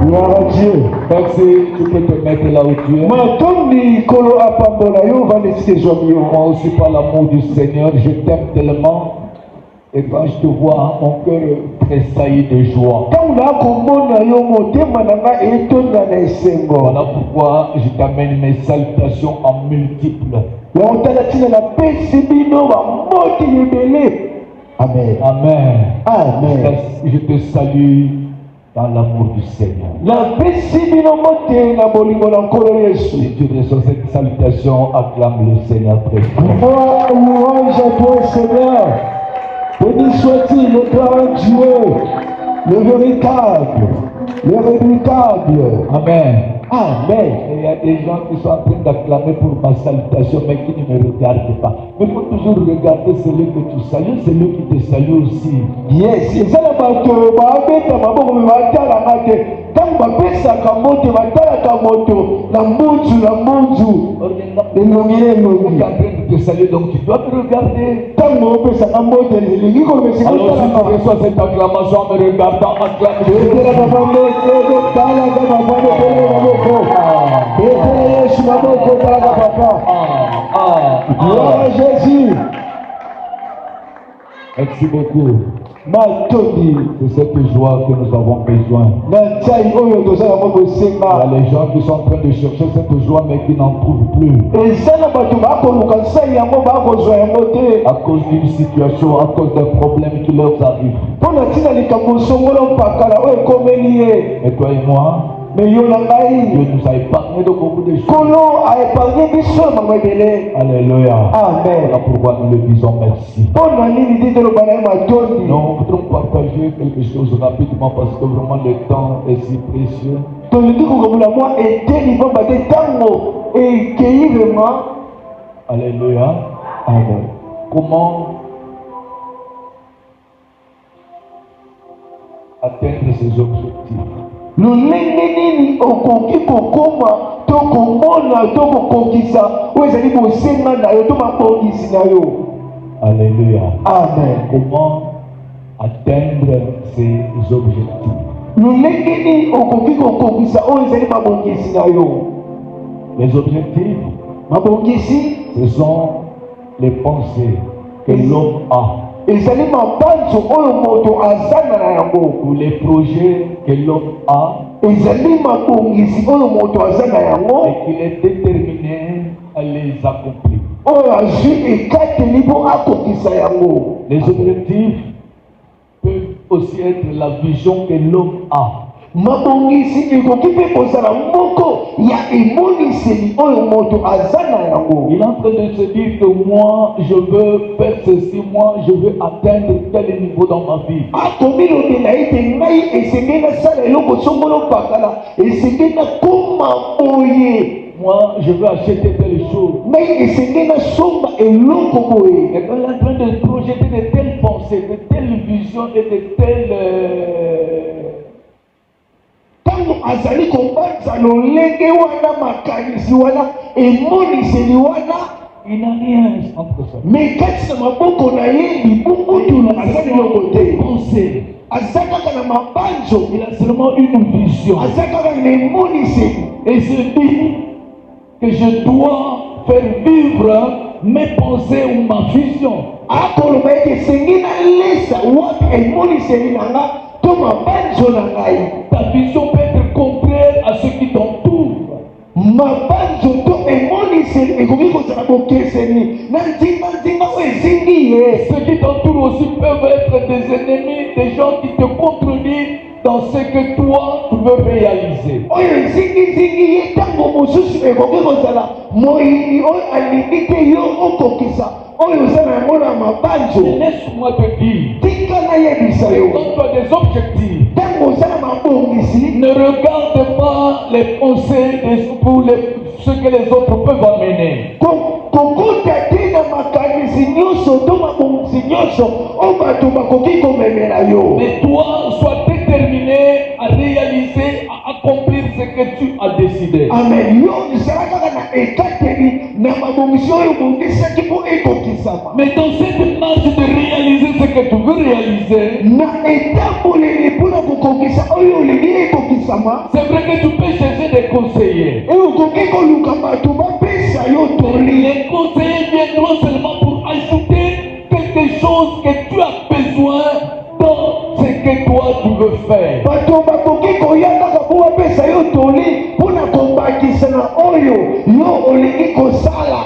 Gloire à Dieu. Merci, tu peux te mettre là où tu es. Moi aussi par l'amour du Seigneur, je t'aime tellement. Et quand je te vois, mon cœur tressaillit de joie. Voilà pourquoi je t'amène mes salutations en multiples. Amen. Amen. Amen. Je te salue dans l'amour du Seigneur. Si tu reçois cette salutation, acclame le Seigneur très fort. Louange à toi, Seigneur. Béni soit-il le grand Dieu, le véritable, le redoutable. Amen. Amen. Et il y a des gens qui sont en train d'acclamer pour ma salutation, mais qui ne me regardent pas. Mais il faut toujours regarder celui que tu salues, celui qui te salue aussi. Yes, c'est ça la bateau. te saluer, donc tu dois me regarder. Alors si tu reçois cette acclamation en me regardant, acclame. Gloire à Jésus. Merci beaucoup. C'est cette joie que nous avons besoin. Il y a les gens qui sont en train de chercher cette joie mais qui n'en trouvent plus. À cause d'une situation, à cause d'un problème qui leur arrive. Et toi et moi, Dieu nous a épargné de beaucoup de choses. Alléluia. Amen. Voilà pourquoi nous le disons merci. Nous voudrons partager quelque chose rapidement parce que vraiment le temps est si précieux. Alléluia. Amen. Comment atteindre ses objectifs? Alléluia. Amen. Comment atteindre ses objectifs? Les objectifs, ce sont les pensées que l'homme a. Ou les projets que l'homme a. Et qu'il est déterminé à les accomplir. Les objectifs peuvent aussi être la vision que l'homme a. Il est en train de se dire que moi, je veux faire ceci, moi, je veux atteindre tel niveau dans ma vie. Moi, je veux acheter telle chose. Et quand il est en train de projeter de telles pensées, de telles visions et de telles... il n'a rien entre ça. Mais quand c'est ma boko na yebi, beaucoup de pensée. Il a seulement une vision. Et se dit que je dois faire vivre mes pensées ou ma vision. Ta vision peut être contraire à ce qui t'entoure. Ceux qui t'entourent aussi peuvent être des ennemis, des gens qui te contredisent dans ce que toi tu veux réaliser. Laisse-moi te dire, quand tu as des objectifs, ne regarde pas les pensées pour ce que les autres peuvent amener. Mais toi, sois déterminé à réaliser, à accomplir ce que tu as décidé. Amen. Mais dans cette marche de réaliser ce que tu veux réaliser, C'est vrai que tu peux chercher des conseillers. Et okoki koluka bato bapesa yo toli. Les conseillers viendront seulement pour ajouter quelque chose que tu as besoin dans ce que toi tu veux faire. Bato bakoki koya kaka po bapesa yo toli mpona kobakisa na oyo yo olingi kosala.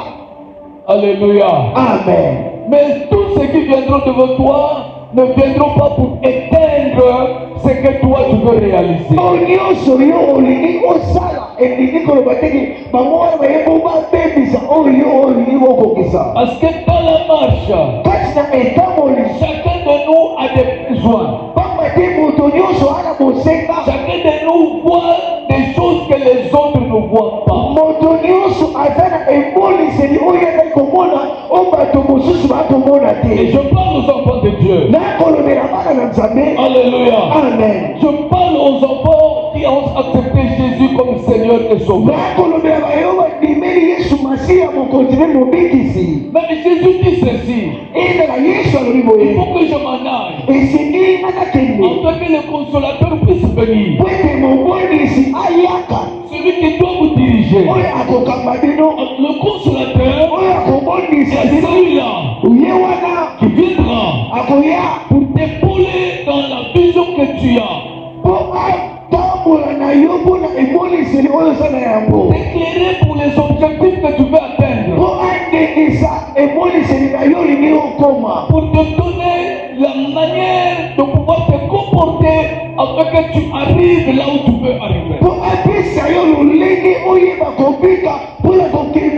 Alléluia. Amen. Mais tous ceux qui viendront devant toi ne viendront pas pour éteindre ce que toi tu veux réaliser. Nyonso yo olingi osala elingi koloba teki bango wana bayebo babebisa oyo olingi okokisa. Parce que dans la marche, Kati na etamoli chacun de nous a des besoins. pamba te moto nyonso ana bosenga. Chacun de nous voit des choses que les autres ne voient pas. Moto nyonso aza na emoliseli oyo azali komona oyo bato mosusu bakomona Et te. je parle aux enfants de Dieu. Nakolobela bana na Nzambe. Alléluia. Amen. Je parle aux enfants qui ont accepté Jésus comme Seigneur et Sauveur. Nakolobela bayo bandimeli Yesu Masiya mokonzi mpe mobikisi. Mais Jésus dit ceci. Ezala Yesu alobi Il boye faut que je m'en aille. esengi nga nakende Afin que le consolateur puisse venir. po ete mobondisi ayaka Celui qui doit vous diriger. oyo akokamba bino Le consolateur, oyo akobondisa c'est bino celui-là ye wana qui viendra akoya pour t'épauler dans la vision que tu as. po atambola na yo mpona emoliseli oyo osala yango T'éclairer pour les objectifs que tu veux atteindre. po andengisa emoliseli na yo olingi okoma Pour te donner la manière de pouvoir te comporter afin que tu arrives là où tu veux arriver. po apesa yo lolenge oyeba kobika mpona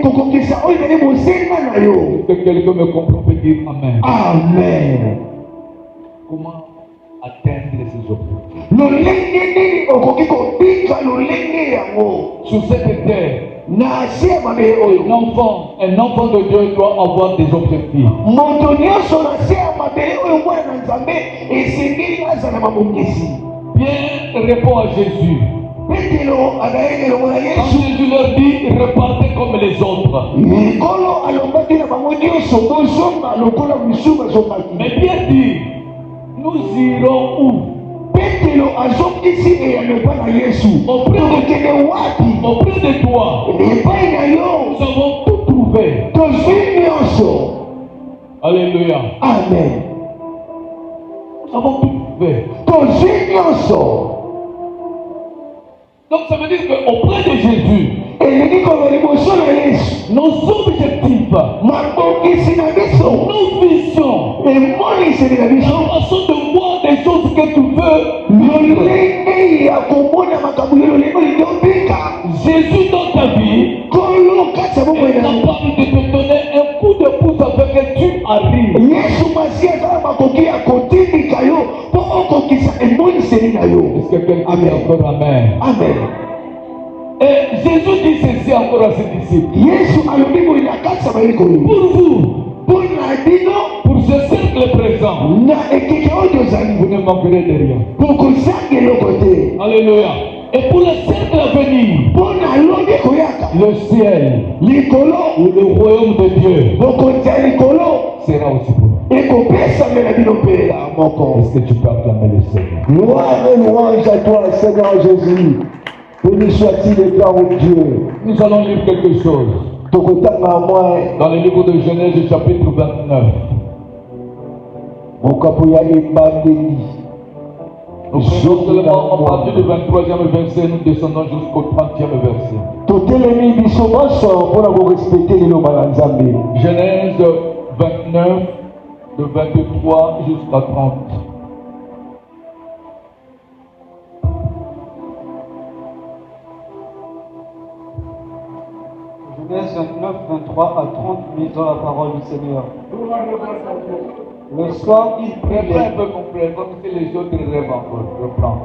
kokokisa oyo ezali bosenga na yo. Que quelqu'un me comprend peut dire Amen. Amen. Comment atteindre ces objectifs? Lolenge nini okoki kobika lolenge yango Sur cette terre, na se ya mabele oyo un enfant de Dieu doit avoir des objectifs. moto nyonso na se ya mabele oyo mwana na Nzambe esengeli aza na mabongisi. Bien répond à Jésus. Petelo akayaki elongo na Quand Yesu Jésus leur dit, repartez comme les autres. likolo alobaki na bango nyonso bozonga lokola misu bazongaki. Mais bien dit, nous irons où? Petelo azongisi eyano epai na Yesu tokokende wapi? Auprès de toi, Epai na yo nous avons tout trouvé. tozwi nyonso. Alléluia. Amen. Nous avons tout trouvé. Tozwi nyonso. Donc ça veut dire qu'auprès de Jésus, Elingi koloba liboso na Yesu nos objectifs, mabongisi na biso nos visions, emoliseli na la biso façon de voir des choses que tu veux, lolenge ya komona makambo yo lolenge olingi obika Jésus dans ta vie kolo kati ya bomoi est na yo. capable de te donner un coup de pouce afin que tu arrives. Yesu Masiya aza na makoki ya kotindika yo mpo okokisa emoliseli na yo. Est-ce que quelqu'un dit Amen. encore Amen? Amen. Et Jésus dit ceci encore à ses disciples. Yesu alobi boye na kati ya bayeli koyo Pour vous, mpo na bino pour ce cercle présent, na ekeke oyo tozali vous ne manquerez de rien. bokozanga eloko te. Alléluia. Et pour le cercle à venir, mpo na lobi ekoyaka le ciel likolo ou le royaume de Dieu bokonzi ya likolo sera aussi pour nous. ekopesamela bino mpe na moko. Est-ce que tu peux acclamer le Seigneur? Gloire et louange à toi, Seigneur Jésus. Béni soit-il et gloire au Dieu. Nous allons lire quelque chose Tokotanga moi dans le livre de Genèse chapitre 29. mokapo ya ebandeli. Nous prenons seulement à partir du 23e verset, nous descendons jusqu'au 30e verset. Totelemi biso nyonso mpona korespecte liloba na Nzambe. Genèse 29, de 23 jusqu'à 30. Genèse 29, 23 à 30, lisons la parole du Seigneur. Le soir, il prit Reprends un peu complet, comme si les autres rêvent encore. Reprends.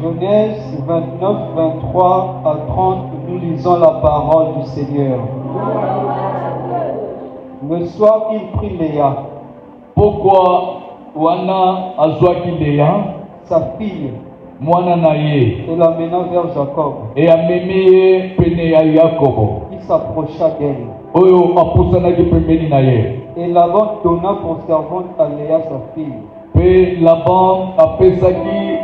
Genèse 29, 23 à 30, nous lisons la parole du Seigneur. Le soir, il prit Léa, Pourquoi wana azwaki Léa sa fille, mwana na ye et l'amena vers Jacob. e amemi ye pene ya Yakobo Il s'approcha d'elle. oyo apusanaki pembeni na ye Et Laban donna pour servante à Léa sa fille. mpe Laban apesaki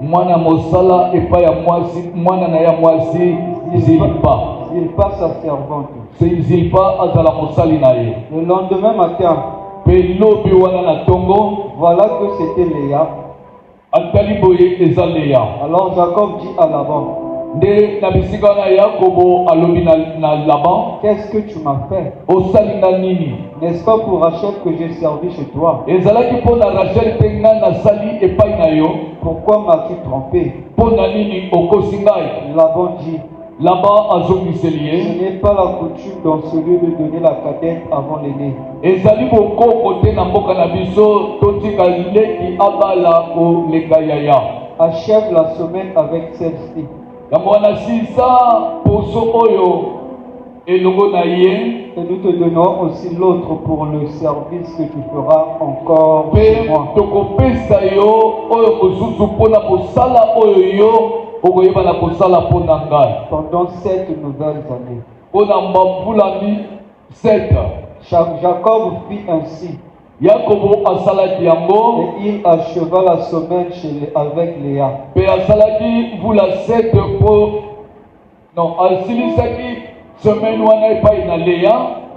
mwana mosala epai ya mwasi mwana na ya mwasi Zilpa. Zilpa sa servante. C'est Zilpa azala mosali na ye. Le lendemain matin, Pe lobi wana na tongo voilà que c'était Léa. atali boye eza Léa. Alors Jacob dit à Laban, Nde na bisika na Yakobo alobi na Laban, qu'est-ce que tu m'as fait? osali na nini? N'est-ce pas pour Rachel que j'ai servi chez toi? Ezalaki mpo na Rachel mpe nga nasali epai na yo. Pourquoi m'as-tu trompé? Mpo na nini okosi ngai? Laban dit, Laban azongiseli ye, ce n'est pas la coutume dans ce lieu de donner la cadette avant l'aîné. ezali bokoko te na mboka na biso totika leki abala koleka yaya. Achève la semaine avec celle-ci. Yango wana sisa poso oyo elongo na ye, Et nous te donnerons aussi l'autre pour le service que tu feras encore chez mpe moi. tokopesa yo oyo mosusu mpona kosala oyo yo okoyeba na kosala mpo na ngai Pendant 7 nouvelles années. mpo na mbavulami 7. Jacob fit ainsi. Yakobo asalaki yango Et il acheva la semaine avec Léa. mpe asalaki mvula 7 mpo non asilisaki semaine wana epai na Lea.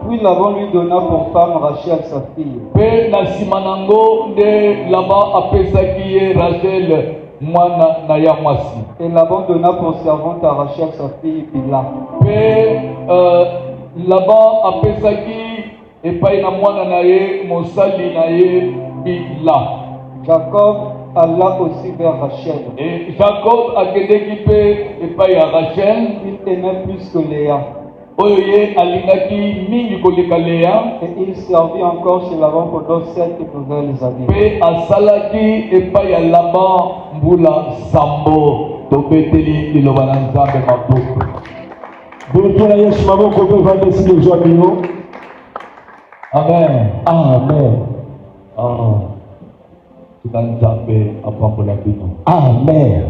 Puis Laban lui donna pour femme Rachel sa fille. Mpe na nsima nango nde Laban apesaki ye Rachel mwana na ya mwasi. Et Laban donna pour servante à Rachel sa fille Bila. Mpe Laban apesaki epai na mwana na ye mosali na ye Bila. Jacob alla aussi vers Rachel. Et Jacob akendeki mpe epai ya Rachel Il aimait plus que Léa. oyo ye alingaki mingi koleka Lea. Et il servit encore chez Laban pendant 7 nouvelles années. Mpe asalaki epai ya Laban mbula sambo. Tobeteli liloba na Nzambe maboko. Botela Yesu maboko mpe vandesi lezwa bino. Amen. Amen. Tika Nzambe apambola bino. Amen.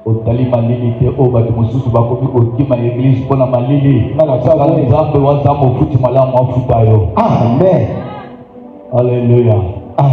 Otali malili te oyo bato mosusu bakomi kokima eglise mpona malili. Sala Nzambe waza mofuti malamu afuta yo. Amen. Alléluia.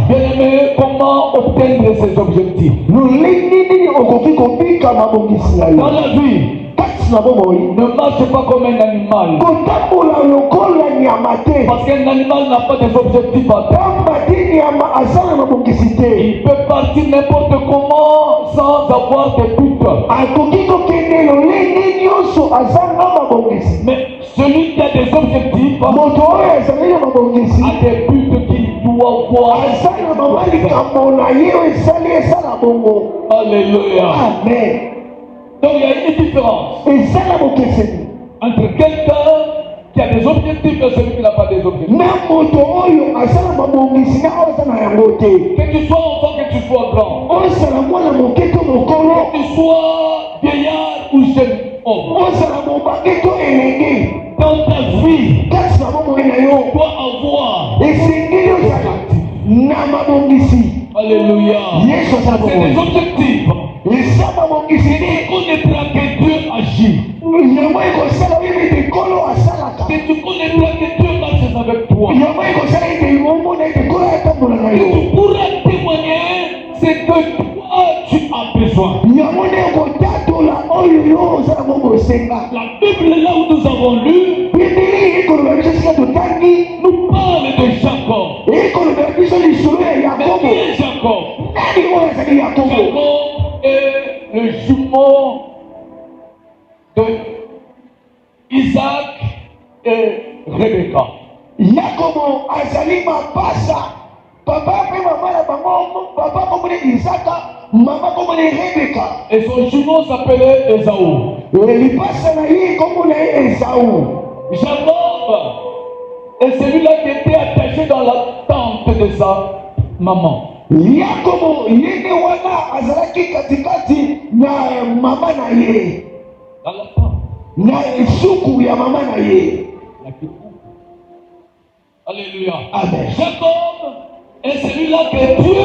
Bien-aimé, comment obtenir ces objectifs? Lolenge nini okoki kobika mabongisi na Dans yo la vie, kati na bomoi ne marche pas comme un animal. kotambola lokola nyama te Parce qu'un animal n'a pas des objectifs à atteindre. pamba te nyama aza na mabongisi te Il peut partir n'importe comment sans avoir de but. akoki kokende lolenge nyonso aza na mabongisi Mais celui qui a des objectifs moto oyo ezali na mabongisi a des buts qu'il doit voir. aza na mama likambo na ye oyo esali esala bongo. Alléluia. Amen. Donc il y a une différence ezala bokeseni entre quelqu'un qui a des objectifs et celui qui n'a pas des objectifs. na moto oyo aza na mabongisi na oyo aza na yango te Que tu sois enfant, que tu sois grand, ozala mwana moke to mokolo que tu sois vieillard ou jeune homme, ozala mobange to elenge dans ta vie, kati na bomoi na yo tu dois avoir. esengeli ozala na mabongisi. Alléluia. Yesu aza C'est des bomoi objectifs. eza mabongisi Et nde connaîtra que Dieu agit. yango ekosala oyebi ete nkolo asalaka Que tu connaîtras que Dieu marche avec toi. yango ekosala ete omona ete nkolo atambola na Et yo tu pourras témoigner ce que toi tu as besoin. yango nde ekotatola oyo yo oza nango bosenga. La Bible, là où nous avons lu, bibili ekoloba biso sika totangi nous parle de Jacob. ekoloba biso lisolo ya Mais yakobo. qui est Jacob? nani oyo azali yakobo? Jacob est le jumeau de Isaac et Rebecca. yakobo azali mapasa papa mpe mama na bango, papa komoni isaka, mama komoni rebeka. Et son jumeau s'appelait Esaü. lipasa na ye kombo na ye esau. Jacob est celui-là qui était attaché dans la tente de sa maman. yakobo ye nde wana azalaki katikati na mama na ye, Dans la tente. na esuku ya mama na ye. La petite. Alléluia. Amen. Jacob est celui-là que Dieu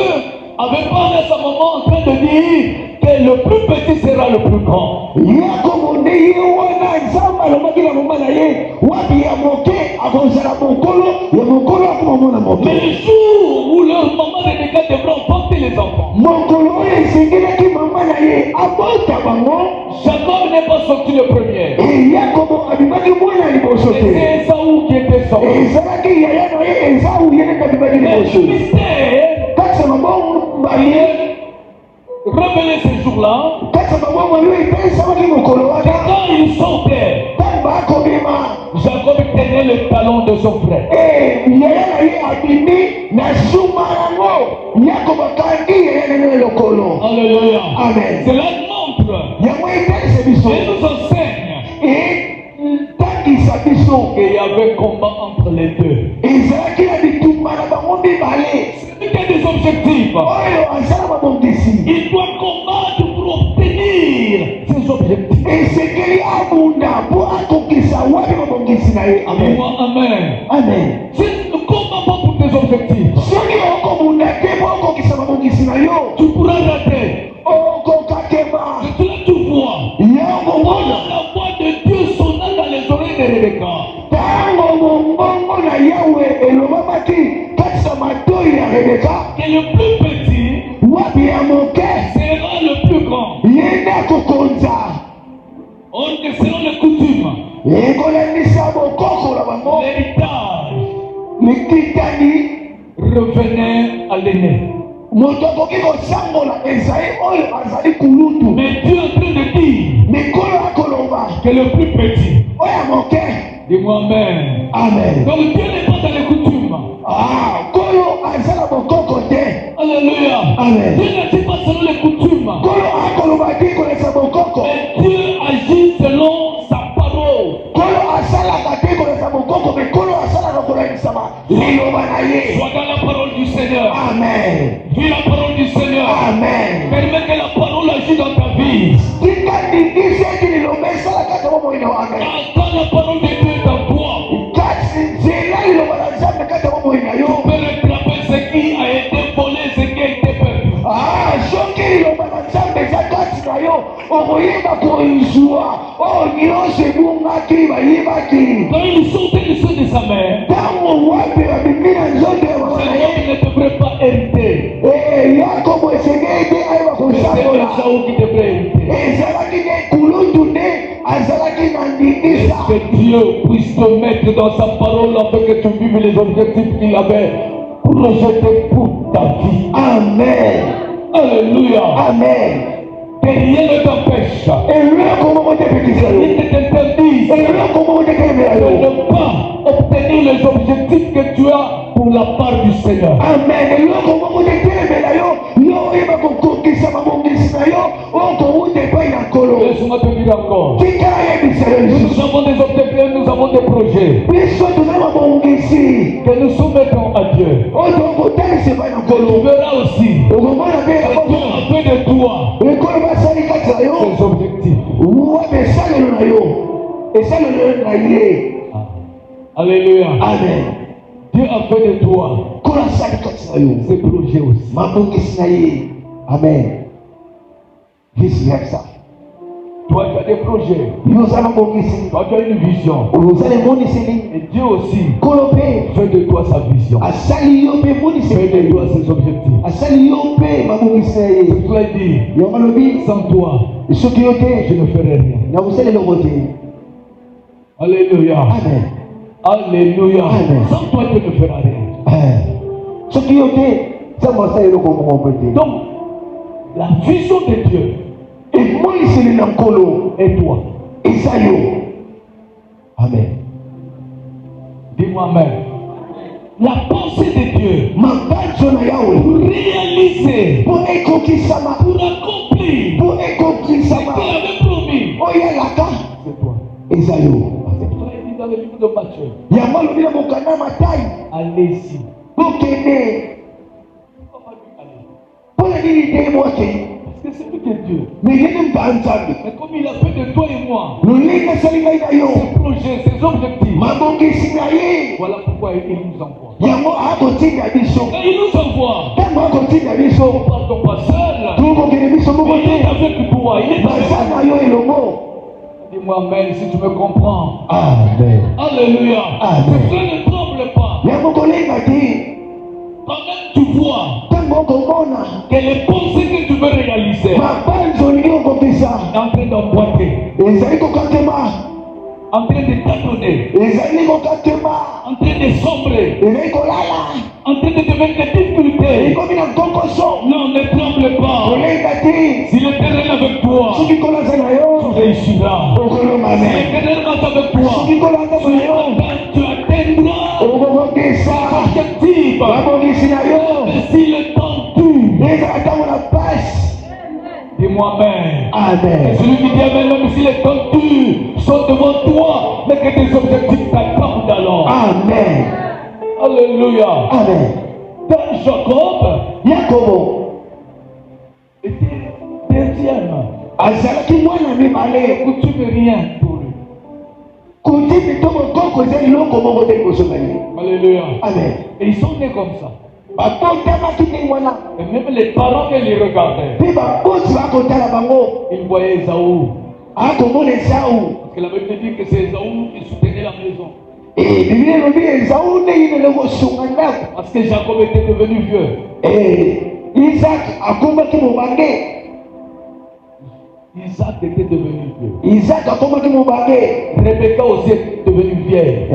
avait parlé à sa maman en train de dire que le plus petit sera le plus grand. yakobo nde ye wana nzambe alobaki na mama na ye wapi ya moke akozala mokolo, ya mokolo akoma mwana moke. Mais le jour où leur maman Rebecca devrait enfanter les enfants, mokolo oyo esengelaki mama Jacob n'est pas sorti le premier. C'est Esaü qui était sorti. Mais le mystère révélé ce jour-là, quand il sortait, Jacob tenait le talon de son frère. Alléluia. Amen. Cela montre et nous enseigne qu'il y avait combat entre les deux. C'est des objectifs. Il doit combattre pour obtenir ses objectifs. Amen. Amen. Si tu ne combats pas pour tes objectifs, tu pourras rater. Et tu l'as tout voir. La voix de Dieu sonna dans les oreilles de Rebecca. Que le plus petit sera le plus grand. On que selon les coutumes, l'héritage revenait à l'aîné. Mais Dieu est en train de dire que le plus petit, dis-moi Amen. Amen. Donc Dieu n'est pas dans les coutumes. Alléluia. Amen. Dieu n'agit pas selon les coutumes. Mais Dieu agit selon sa parole. Sois dans la parole du Seigneur. Amen. Vis la parole du Seigneur. Amen. Permets que la parole agisse dans ta vie. Quand la parole de Dieu est en toi, tu peux rattraper ce qui a été volé, ce qui a été perdu. Quand il sortait le sang de sa mère, Jacob ne devrait pas hériter. C'est Esaü qui devrait hériter. Que Dieu puisse te mettre dans sa parole afin que tu vives les objectifs qu'il avait projetés pour ta vie. Amen. Alléluia. Amen. Que rien ne t'empêche. Il t'interdit de ne pas obtenir les objectifs que tu as pour la part du Seigneur. Amen. Laisse-moi te dire encore. Nous avons des objectifs, nous avons des projets que nous soumettons à Dieu. Tu verras aussi que Dieu a fait de toi des objectifs. Alléluia. Amen. Dieu a fait de toi ces projets aussi. Amen. Vice versa. Toi, tu as des projets. Toi, tu as une vision. Et Dieu aussi fait de toi sa vision. Fait de toi ses objectifs. C'est pour dire, sans toi, je ne ferai rien. Alléluia. Amen. Alléluia. Amen. Sans toi, tu ne feras rien. Donc, la vision de Dieu est toi. Amen. Dis-moi Amen. La pensée de Dieu pour réaliser, pour accomplir ce qu'il avait promis. C'est toi. C'est toi, il dit dans le livre de Matthieu. Allez-y. Parce que c'est lui qui est Dieu. Mais comme il a fait de toi et moi ses projets, ses objectifs, voilà pourquoi il nous envoie. Quand il nous envoie, on ne part pas seul. Il est avec toi. Il est avec toi. Dis-moi Amen si tu me comprends. Amen. Alléluia. Amen. Tu ne tremble pas. Quand même tu vois que les pensées que tu veux réaliser, en train d'emboîter, ezali kokatema, en train de tâtonner, ezali kokatema, en train de sombrer, ezali kolala, en train de devenir des difficultés. ekomi na nkokoso, Non, ne tremble pas. kolenga te, Si l'Éternel est avec toi, soki kolasa na tu yo, réussiras. okolonga Si me, l'Éternel est avec toi, soki kolanda na yo, tu atteindras okokokisa, l'objectif. babongisi na yo, Mais si le temps tue, ezala ntango na pasi. dis-moi Amen. Amen. Celui qui dit Amen, même si les temps tuent, sont devant toi, mais que tes objectifs t'attendent alors. Amen. Alléluia. Amen. Quand Jacob Yakobo était deuxième, azalaki mwana mibale, coutume rien pour lui. kutimi to mokoko eza eloko moko te liboso na ye. Alléluia. Amen. Et ils sont nés comme ça. babotamaki ndenge wana Et même les parents qui les regardaient, mpe babosi bakotala bango ils voyaient Esaü. akomona Esau. Parce que la Bible dit que c'est Esaü qui soutenait la maison. Biblia elobi Esau nde yinele kosunga ndako. Parce que Jacob était devenu vieux. Isaac akomaki mobange. Isaac était devenu vieux. Isaac akomaki mobange. Rebecca aussi est devenue vieille.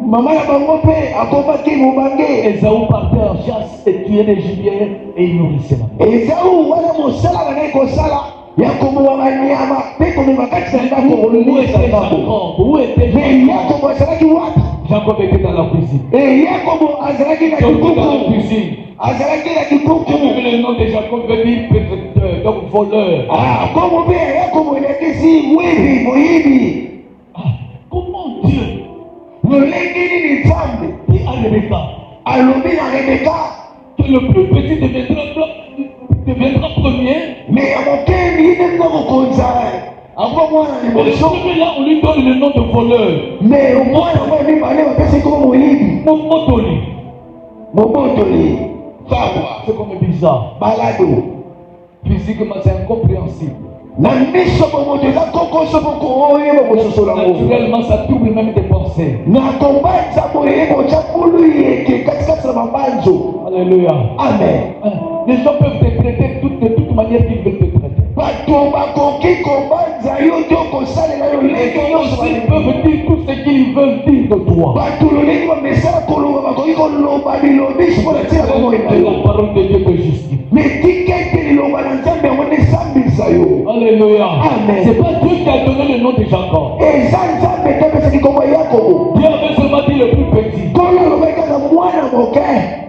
Mama na bango mpe akomaki mobange. Esaü partait en chasse et tuait des gibiers et il nourrissait la maison. Esau wana mosala banai kosala ya komowa banyama mpe komema kati na ndako kolisa ndako. Où était Me Jacob? Yakobo azalaki wapi? Jacob était dans la cuisine. Yakobo azalaki na Jacob était dans la kikuku. cuisine. Azalaki na kikuku. Le nom de Jacob veut dire prédateur, donc voleur. Komo mpe Yakobo elekisi mwibi moyibi. Comment Dieu lolenge nini Nzambe dit à Rebecca alobi na Rebeka que le plus petit deviendra premier? me ya mokeni ye nde kokonza ako mwana Mais le liboso premier là, on lui donne le nom de voleur. me mwana mwana mibale bapesi koma moyibi Momotoli. mobotoli fawa C'est comme bizarre. balado Physiquement, c'est incompréhensible. na miso bomoto eza kokoso moko oyeba kososola ngo Naturellement, ça double même des pensées. na kobanza boye kotya kulu yeke katikati na mabanzo. Alléluia. Amen. Les gens peuvent te traiter de toute manière qu'ils veulent te traiter. bato bakoki kobanza yo nde okosalela yo Les lenge gens nyonso aussi peuvent dire tout ce qu'ils veulent dire de toi. bato lolenge bamesala koloba bakoki koloba bilobi soki natina bango Et ena yo la parole de Dieu te justifie. me tika ete liloba na nzambe yango nde esambisa yo. Alléluia. Amen. C'est pas Dieu qui a donné le nom de Jacob. eza nzambe te apesaki kombo ya Yakobo. Dieu avait seulement dit le plus petit. nkolo alobaki kaka mwana moke.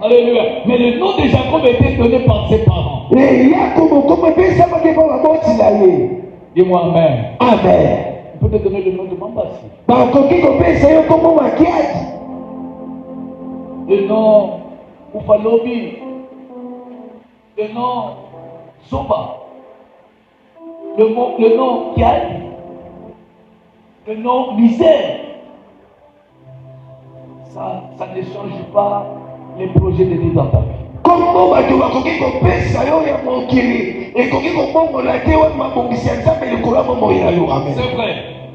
Alléluia. Mais le nom de Jacob était donné par ses parents. Yakobo kombo epesamaki mpo baboti na ye. Dis-moi Amen. Amen. On peut te donner le nom de Mambasi. bakoki kopesa yo kombo makiati. Le nom Ufalobi. Le nom Soba. Le nom Kiali. Le nom misère. Ça ne change pas les projets de Dieu dans ta vie. kombo bato bakoki kopesa yo ya mokili ekoki kobongola te wana mabongisi ya nzambe likolo ya bomoi na yo. Amen. C'est vrai.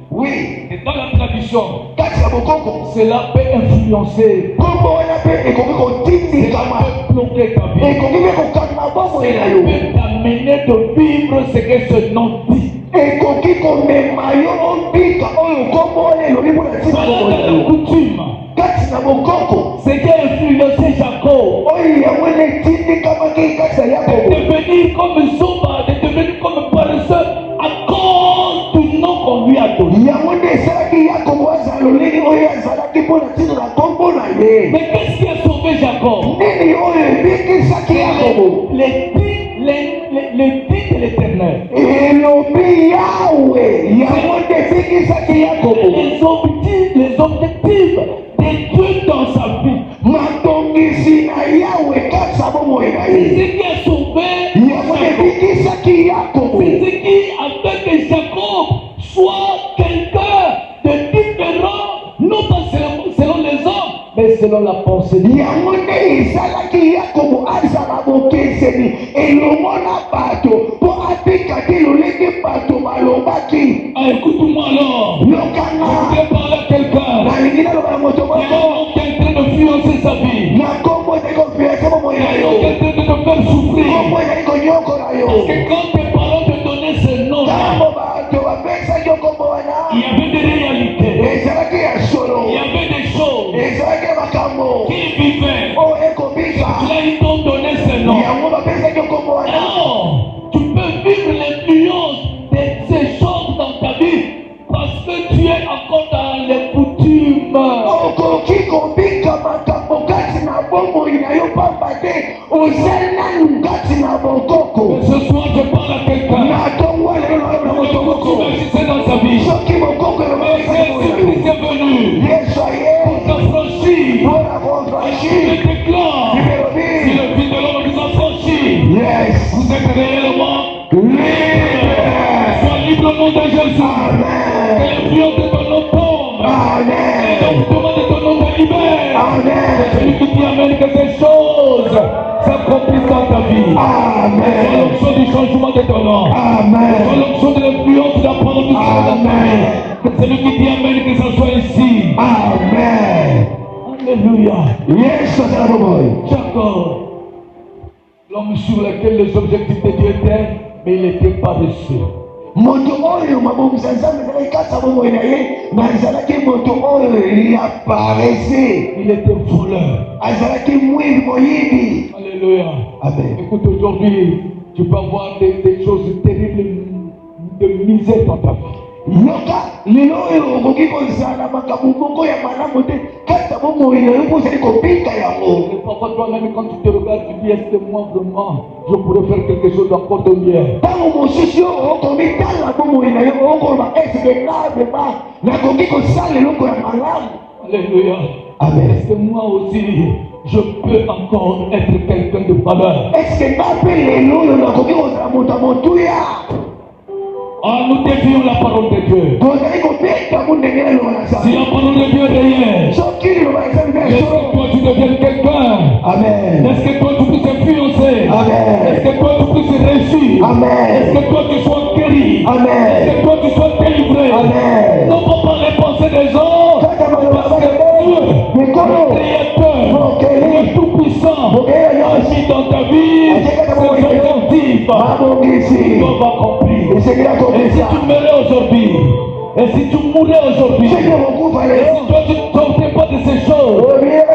Oui. Et dans la tradition, kati ya bokoko cela peut influencer. kombo wana mpe ekoki kotindikama Bloquer ta vie. ekoki mpe kokanga bomoi na yo Peut t'amener de vivre ce que ce nom dit. ekoki komema yo obika oyo kombo wana elobi mpona ntina Voilà bomoi na dans la yo coutume. kati na bokoko Ce qui a influencé Jacob. oyo yango etindikamaki kati ya De Yakobo devenir comme Zoba, de devenir comme paresseux à cause du nom qu'on lui a donné. yango nde esalaki Yakobo azala lolenge oyo azalaki mpona ntina na kombo na ye. Mais qu'est-ce qui a sauvé Jacob? nini oyo ebikisaki Yakobo Les dits de l'Éternel. elobi Yawe yango nde ebikisaki Yakobo Les objectifs de Dieu dans sa vie. mabongisi na Yawe kati ya bomoi na C'est ye ce qui a sauvé yango nde Jacob. ebikisaki Yakobo C'est ce qui a fait que Jacob soit quelqu'un de différent, non pas selon les hommes, mais selon la pensée de Dieu. yango nde esalaki Yakobo azala bokeseni elongo na bato mpo atika te lolenge bato balobaki. Ah, écoute-moi alors. yokanga Je vais parler à quelqu'un nalingi naloba na moto moko qui est en train de fiancer sa vie, na kombo ezali kofiase bomoi na qui yo est en train de te faire souffrir. kombo ezali konyokola yo Parce que quand tes parents te donnaient ce nom, kala Il y avait des réalités. Il y avait des choses qui vivaient. Cela, ils t'ont donné ce nom. Alors, tu peux vivre l'influence de ces choses dans ta vie parce que tu es encore dans les coutumes. Que ce soir, je parle à quelqu'un. C'est dans sa vie. Mais Jésus-Christ est venu pour t'affranchir. Je déclare, si le Fils de l'homme vous affranchit, vous êtes réellement libre. Sois libre au nom de Jésus. Que l'influence de ton nom tombe. Que l'envoûtement de ton nom te libère. C'est celui qui amène que ces choses s'accomplissent dans ta vie. C'est l'onction du changement de ton nom. C'est l'onction de l'influence de la parole du Seigneur dans ta vie. C'est celui qui amène que ça soit ici. Alléluia. Jacob, l'homme sur lequel les objectifs de Dieu étaient, mais il n'était pas reçu. Il était voleur. Alléluia. Amen. Écoute, aujourd'hui, tu peux avoir des choses terribles de misère dans ta vie. Et parfois toi-même, quand tu te regardes, tu dis, est-ce que moi vraiment, je pourrais faire quelque chose encore de mieux? Alléluia. Amen. Est-ce que moi aussi, je peux encore être quelqu'un de valeur? Ah, nous défions la parole de Dieu. Si la parole de Dieu est réelle, est-ce que toi tu deviens quelqu'un? Amen. Est-ce que toi tu puisses influencer? Amen. Est-ce que toi tu puisses réussir? Amen. Est-ce que toi tu sois guéri? Amen. Est-ce que toi tu sois délivré? Amen. Non pas par les pensées des hommes, parce que Dieu, le Créateur, le Tout-Puissant, a mis dans ta vie ses objectifs qui doivent accomplir. Et si tu meurais aujourd'hui, et si tu mourais aujourd'hui, et si toi tu ne sortais pas de ces choses,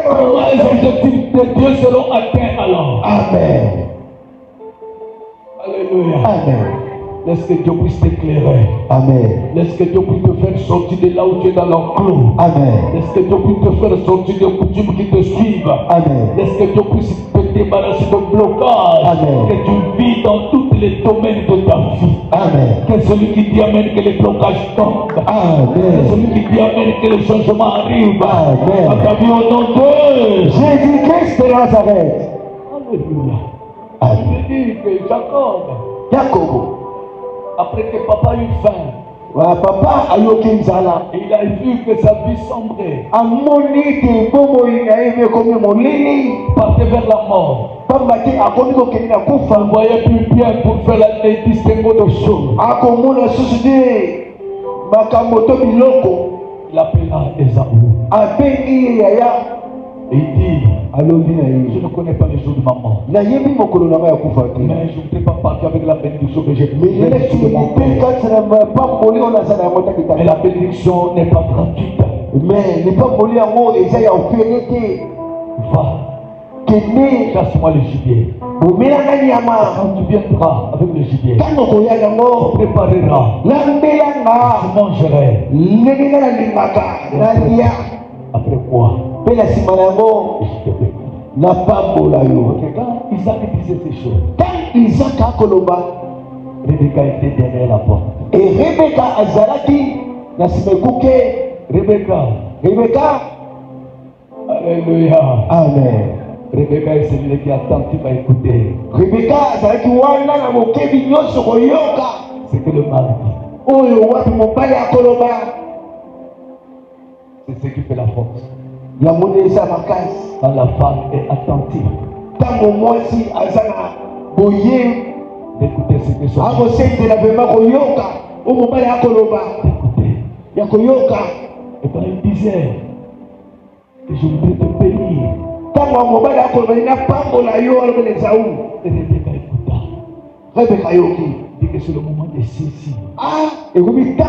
comment les objectifs de Dieu seront atteints alors? Amen. Alléluia. Amen. Laisse que Dieu puisse t'éclairer. Amen. Laisse que Dieu puisse te faire sortir de là où tu es dans l'enclos. Amen. Laisse que Dieu puisse te faire sortir des coutumes qui te suivent. Amen. Laisse que Dieu puisse te débarrasser de blocages. Amen. Que tu vis dans tous les domaines de ta vie. Amen. Que celui qui dit amène que les blocages tombent. Que Amen. celui qui dit amène que le changement arrive. Amen. À ta vie au nom de Jésus-Christ de Nazareth. Alléluia. Amen. Je dis que Jacob, Jacob. après que papa eut faim, Papa ayoki nzala. et il a vu que sa vie sombrait, Amoni ke bomoi na ye komi molini. partait vers la mort. Pamba te akomi kokende na Il kufa. ne voyait plus bien pour faire les distinguo de choses. Akomona susu te makambo to biloko. Il appela Esaü. Abengi ye yaya. Et il dit, Alobi na je ye. ne connais pas les jours de ma mort. Nayebi mokolo na ngai ya kufa te. Mais je ne voudrais pas partir avec la bénédiction que j'ai Mais reçue de mon père. Mais la bénédiction n'est pas gratuite. Mais lipamboli yango eza ya ofele te. Va, Kende chasse-moi le gibier. bomelanga nyama. Quand tu viendras avec le gibier, Ntango koya tu yango prépareras, lambelanga je mangerai. ndenge nga nalingaka nalia. Après quoi, Mpe na nsima na yango je te bénis. napambola yo. Ok, quand Isaac disait ces choses, Ntango Isaka akoloba Rebecca était derrière la porte. e Rebeka azalaki na nsima ekuke. Rebecca, alléluia. Amen. Rebecca est celui qui est attentif à écouter Rebeka azalaki wana na mokebi nyonso koyoka ce que le mari dit. oyo wapi mobali akoloba. C'est ce qui fait la force. yango nde eza makasi. Quand la femme est attentive Ntango mwasi aza na boye d'écouter ce que son mari akosentela vraimen koyoka oyo mobali akoloba écoutait. ya koyoka. Et quand il disait que je voudrais te bénir, Ntango mobali akoloba napambola yo alobela Esaü. Rebecca écouta. Rebeka ayoki. Dit que c'est le moment de saisir. Et vous me dites,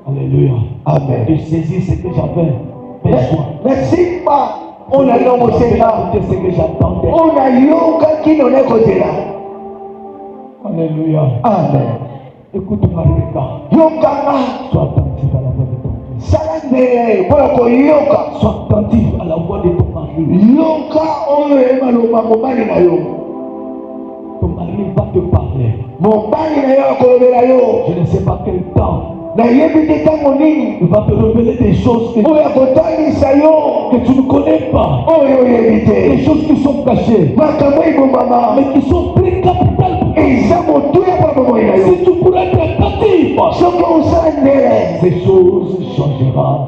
Alléluia. Amen. De saisir ce que j'avais besoin. On a l'homme au Seigneur. C'est ce que j'attendais. On a yoga qui n'en est côté là. Alléluia. Amen. Écoute-moi, Rebecca. Yoga. Sois attentif à la voix de ton Dieu. Salande. Voilà quoi yoga. Sois attentif à la voix de ton mari. Yoga. On est maloma. Mon mari na yo. Ton mari va te parler. Mon mari na yo kolobé na yo. Je ne sais pas quel temps. Na yebite tango nini. Il va te révéler des choses que tu tu ne connais pas. Des choses qui sont cachées. Mais qui sont très capitales. Si tu pourrais être attentif, ces choses changeront.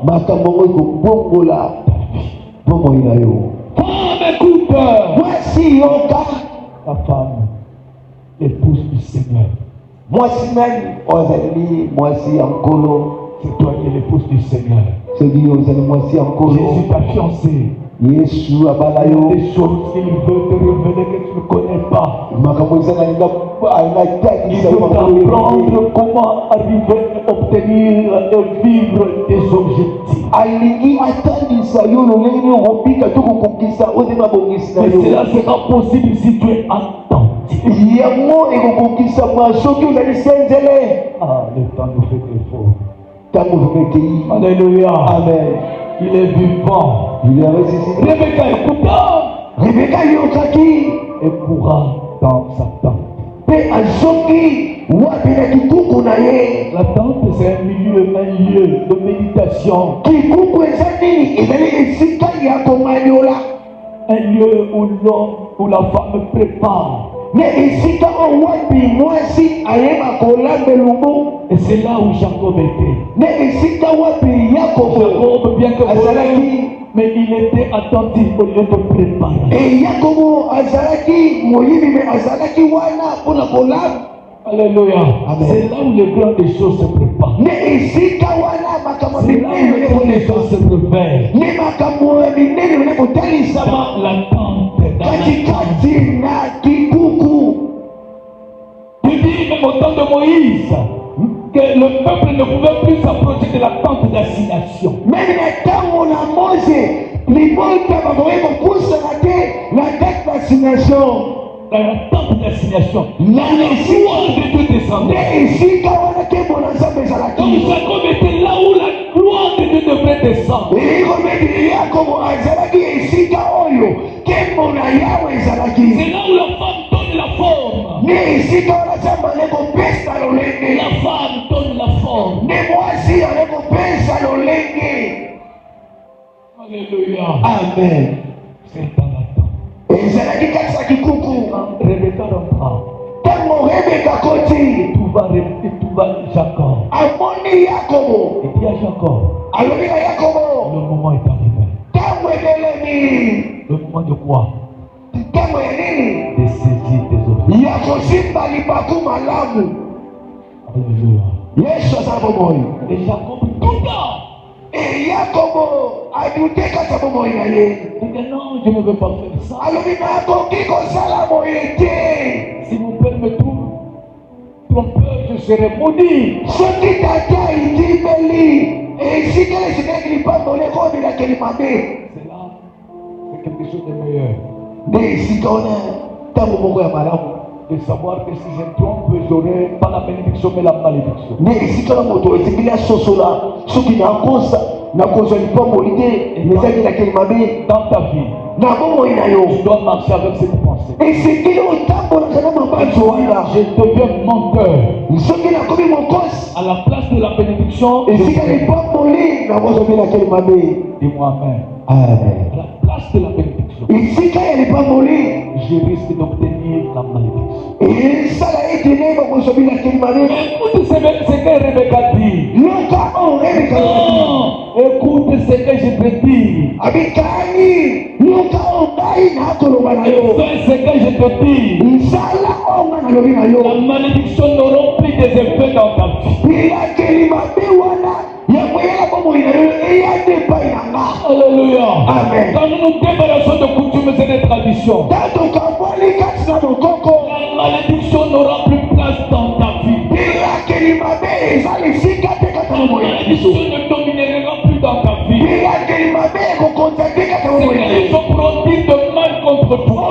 Femme, écoute. Voici Ta femme, l'épouse du Seigneur. Mwasi nani ozali mwasi ya nkolo. C'est toi qui es l'épouse du Seigneur. Soki ozali mwasi ya nkolo. Jésus t'a fiancé. Yesu abala yo. Des choses qu'il veut te révéler que tu ne connais pas. Makambo ezali Il veut t'apprendre comment arriver à obtenir et vivre des objectifs. alingi atandisa yo lolenge okobika to kokokisa ozema bongisi na Mais yo. cela sera possible si tu es attentif. Yango ekokokisa mwa soki ozali senzele. Le temps nous fait défaut. Ntango vomekei. Alléluia. Amen. Il est vivant. Il est ressuscité. Rebecca écouta Rebeka yokaki et courra dans sa tente. mpe azongi wapi na kikuku na ye. La tente, c'est un lieu de méditation. Kikuku eza nini? Ezali esika ya komanyola. Un lieu où la femme prépare. Ne esika oyo wapi mwasi ayeba kolamba elumbu. Et c'est là où Jacob était. Ne esika wapi Yakobo Jacob, bien que azalaki. mais il était attentif au lieu de préparer. Yakobo azalaki moyibi me azalaki wana mpona kolamba. Alléluia. Amen. C'est là où les grandes choses se préparent. Ne esika wana makambo C'est là où les grandes choses se révèlent. ne makambo ya minene wana kotalisama Dans l'attente, dans katikati na kikuku. Tu dis même au temps de Moïse que le peuple ne pouvait plus s'approcher de la tente d'assignation. Meme na ntango na Mose libota bakoki kopusana te na kati na assignation. Dans la tente d'assignation, Na la gloire de Dieu descendait. ne esika wana nkembo na Nzambe Donc ezalaki. Jacob était là où la gloire de Dieu devrait descendre. Ekomedi Yakobo azalaki esika oyo nkembo na Yawe ezalaki. C'est là où la femme donne la forme. Ne esika wana Nzambe ale kopesa lolenge. La femme donne la forme. Ne mwasi ale kopesa lolenge. Alléluia. Amen. C'est dans la tente. Ezalaki kati ya kikuku. Rebecca rentra. Ntango Rebeka koti Tout va Jacob. amoni Yakobo Et dit à Jacob, alobi na Yakobo le moment est arrivé. ntango emelemi. Le moment de quoi? Ntango ya nini? De saisir tes objectifs. Ya kosimba libaku malamu. Alléluia. Yesu azala bomoi. Et Jacob douta. Yakobo adute kati ya bomoi na ye. Il dit non, je ne veux pas faire ça. alobi nakoki kosala boye te. Si mon père me trouve trompeur, je serai maudit. Soki tata indimeli esika esikaki lipamboli ekobilakeli mabe. C'est là, c'est quelque chose de meilleur. Nde esika wana ntango moko ya malamu. De savoir que si je me trompe, j'aurai pas la bénédiction mais la malédiction. Nde esika na moto esengeli asosola soki nakosa nakozwa lipamboli te ezabilakeli mabe. Dans ta vie, na bomoi na yo tu dois marcher avec cette pensée. esengeli otambolaka na mabanzo wana. Je deviens menteur. soki nakomi mokosi À la place de la bénédiction, esika lipamboli nakozobelakeli mabe. dis-moi Amen. Amen. À la place de la bénédiction, esika ya lipamboli je risque d'obtenir la malédiction. esala ete nde bakozobelakeli mabe. Écoute ce que Rebecca dit. loka oyo Rebeka Non, écoute ce que je te dis. abikani loka oyo ngai nakoloba na yo. Fais ce que je te dis. nsala oyo nga nalobi na La yo. malédiction n'aura plus des effets dans ta vie. bilakeli mabe wana ya koyela bomoi na yo eya nde epai na nga. Alléluia. Amen. Quand nous nous débarrassons de coutumes et de traditions, tato kabwali kati na mokoko la malédiction n'aura plus malédiction ne dominera plus dans ta vie. C'est qu'ils ont produit de mal contre toi.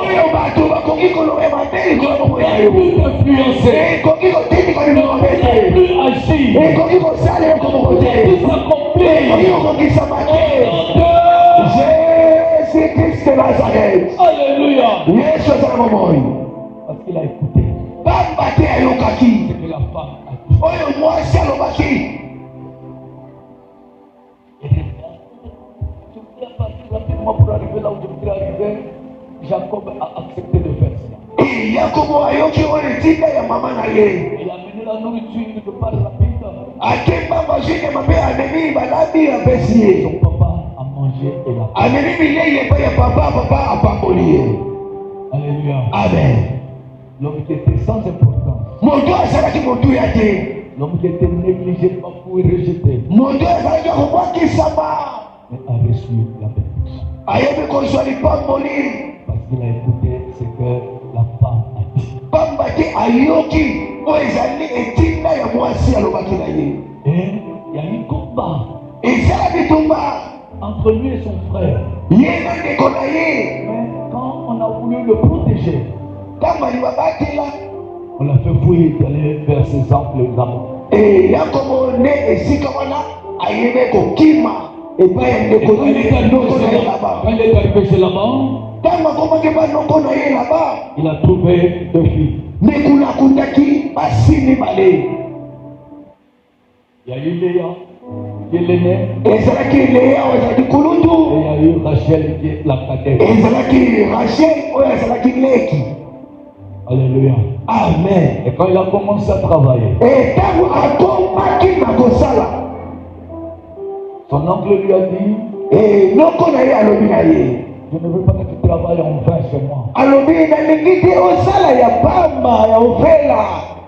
Ne plus influencer. Ne plus agir. Ne plus s'accomplir. Jésus-Christ de Nazareth. Alléluia. Parce qu'il a écouté ce que la femme a dit. Je voudrais partir rapidement pour arriver là où je voudrais arriver. Jacob a accepté de faire cela. Il a amené la nourriture de part rapide. Son papa a mangé et l'a Alléluia. Amen. L'homme qui était sans importance. L'homme qui était négligé, bafoué, rejeté. Mais a reçu la bénédiction. Parce qu'il a écouté ce que la femme a dit. Et il y a eu combat entre lui et son frère. Mais quand on a voulu le protéger, on l'a fait fouiller d'aller vers ses amples là-bas. Et quand il est arrivé chez Laban, il a trouvé deux filles. Il y a eu Léa, qui est l'aînée. Et il y a eu Rachel, qui est la cadette. Alléluia. Amen. Et quand il a commencé à travailler, son oncle lui a dit, je ne veux pas que tu travailles en vain chez moi.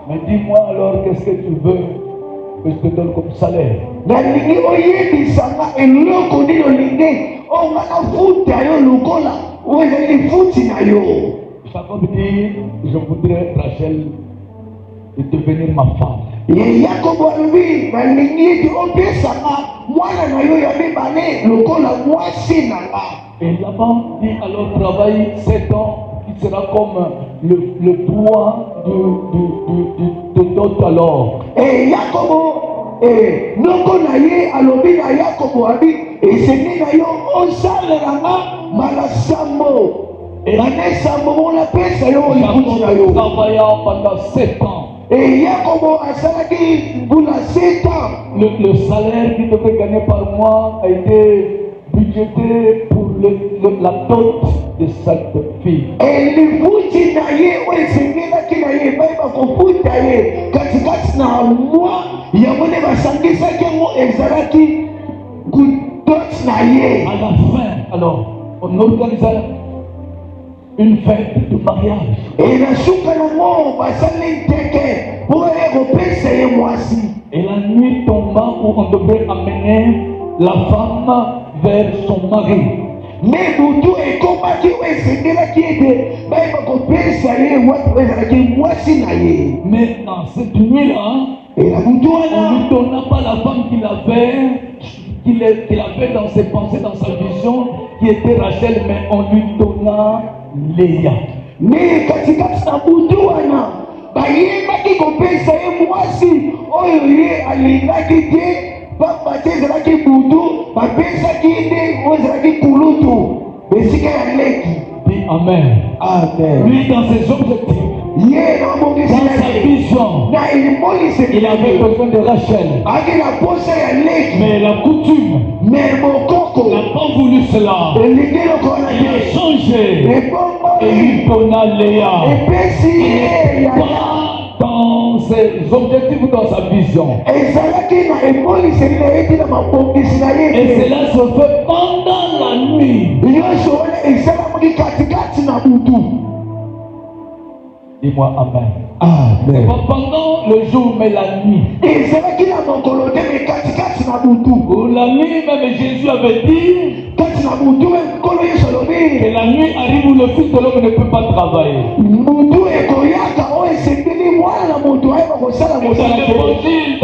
Mais dis-moi alors, qu'est-ce que tu veux que je te donne comme salaire? Jacob dit, je voudrais, Rachel, de devenir ma femme. Et Laban dit, alors travaille 7 ans, qui sera comme le poids de d'autres alors. Et Jacob, et travaillant pendant 7 ans. Et le salaire qu'il devait gagner par mois a été budgété pour la dot de cette fille. À la fin, alors, on organisa une fête de mariage. Et la nuit tomba où on devait amener la femme vers son mari. Mais dans cette nuit-là, on ne lui donna pas la femme qu'il avait dans ses pensées, dans sa vision, qui était Rachel, mais on lui donna Léa. Mais katikati na butu wana bayebaki kopesa ye mwasi oyo ye alingaki te papa te ezalaki butu bapesaki nde oyo ezalaki kulutu esika ya leki. Dis amen. Amen. Lui dans ses objectifs, dans sa vision, il avait besoin de Rachel. Mais la coutume n'a pas voulu cela. Il a changé et lui donna Léa. Pas dans ses objectifs ou dans sa vision. Et cela se fait pendant la nuit. Dis-moi amen. Amen. Pas pendant le jour, mais la nuit. La nuit, même Jésus avait dit que la nuit arrive où le Fils de l'homme ne peut pas travailler. Dans l'évangile,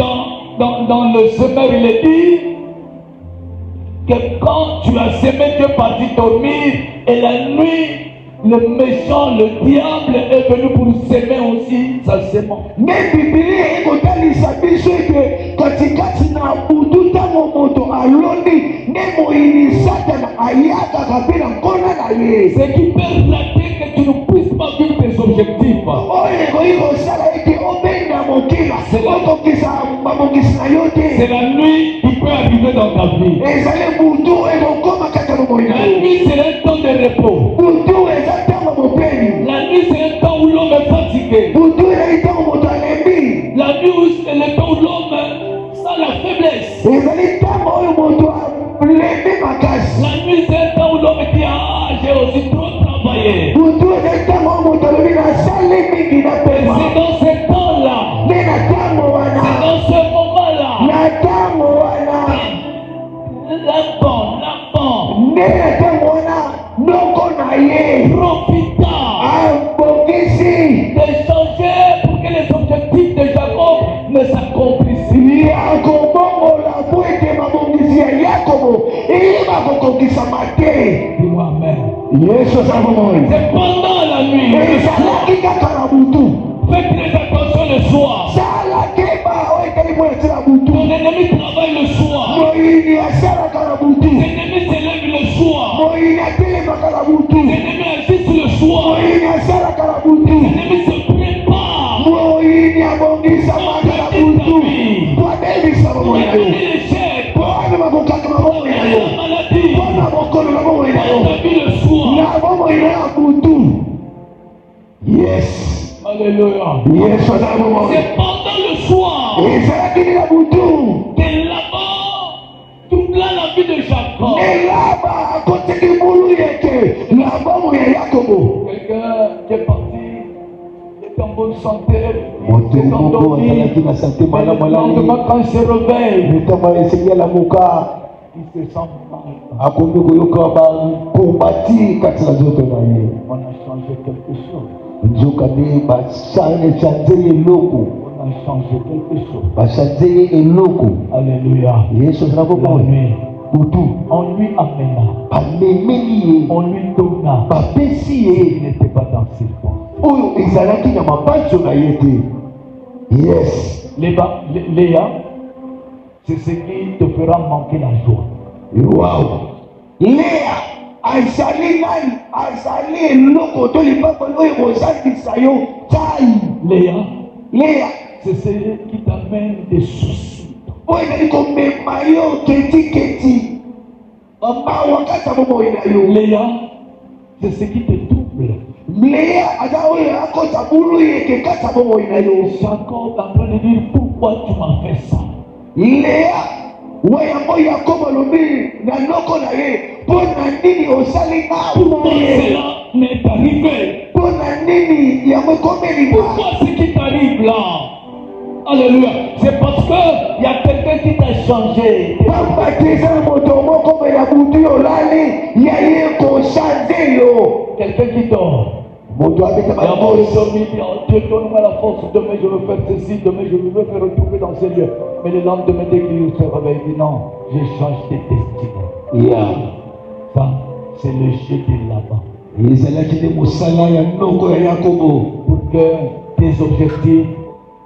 dans dans le semeur, il est dit que quand tu as semé, tu es parti dormir, et la nuit, le méchant, le diable est venu pour s'aimer aussi sa sémence. Mais Bibilia ekotalisa biso ete katikati na butu ntango moto aloni nde moyini Satana ayakaka mpe na nkona na ye. Ce qui peut relater que tu ne puisses pas vivre tes objectifs. Oyo ekoki kosala ete obenda mokila okokisa mabongisi na yo te. C'est la nuit qui peut arriver dans ta vie. Ezali butu ekokoma kati ya bomoi na La yo. nuit, c'est un temps de repos. Butu eza ntango mopeni. La nuit, c'est un temps où l'homme est fatigué. Butu ezali ntango moto alembi. La nuit, c'est le temps où l'homme sent la faiblesse. Ezali ntango oyo moto alembi makasi. La nuit, c'est un temps où l'homme dit, ah, j'ai aussi trop travaillé. Butu ezali ntango oyo moto alobi nasali mingi na Et pema. c'est dans ce temps-là, Nde na ntango c'est wana. dans ce moment-là, Na ntango wana. l'enfant, Nde na ntango wana noko na ye profita abongisi de changer pour que les objectifs de Jacob ne s'accomplissent. ya kobongola po ete mabongisi ya Yakobo eyeba kokokisama te. Dis-moi Amen. Yesu aza bomoi. C'est pendant la nuit. ezalaki kaka na butu. Fais très attention le soir. sala keba oyo etali mpo ete na butu. Ton ennemi travaille le soir. moyini asalaka na butu. Tes ennemis s'élèvent le soir. moyini atelemaka na butu. Tes ennemis agissent le soir. moyini asalaka na butu. Tes ennemis se préparent. moyini abongisamaka na butu. po abebisa bomoi na yo. L'échec. po ane bakokaka mabomoi na yo. La maladie. po na mokolo na bomoi na yo. Ta vie le soir. na bomoi na yo ya butu. Yes. Alléluia. Yesu aza bomoi. C'est pendant le soir ezalaki na butu. que Laban troubla la vie de Jacob. elaba akotaki bulu yeke na bomo ya Yakobo. Quelqu'un qui est parti, qui est en bonne santé, moto qui est moko endormi, azalaki na sante mais le malamu lendemain quand il se réveille, ntango esengi alamuka il se sent mal. akomi koyoka bakombati kati na nzoto na ye. On a changé quelque chose. nzoka nde bachange ye eloko. On a changé quelque chose. bachange ye eloko. Alléluia. yesu azala La bomoi. nuit, butu on lui amena, bamemeli ye on lui donna. bapesi Il ye n'était pas dans ses points. oyo ezalaki na mabanzo na ye te. Yes. Léa, c'est ce qui te fera manquer la joie. Wow. Léa azali nani azali eloko to libako oyo kozangisa yo tai. Léa C'est ce qui t'amène des soucis. oyo ezali komema yo ketiketi mawa kati ya bomoi na yo. Léa, c'est ce qui te trouble. Léa aza oyo akota bulu yeke kati ya bomoi na yo. Jacob est en train de dire pourquoi tu m'as fait ça. Léa wa yango Yakobo alobi na noko na ye mpo na nini osali Pourquoi nga ye. cela m'est arrivé? mpo na nini yango ekomeli nga. Pourquoi ce qui t'arrive là? Alléluia. C'est parce que il y a quelqu'un qui t'a changé. pamba te eza na moto moko me na butu yo olali ya ye kochange yo. Quelqu'un qui dort. moto abeta D'abord, babosi. il dormit, dit, oh Dieu, donne-moi la force. Demain, je veux faire ceci. Demain, je veux me retrouver dans ces lieux. Mais le lendemain, dès qu'il se réveille, il dit non, j'ai changé de destinée. ya Ça, c'est le jeu de là-bas. ezalaki nde mosala ya noko ya Yakobo Pour que tes objectifs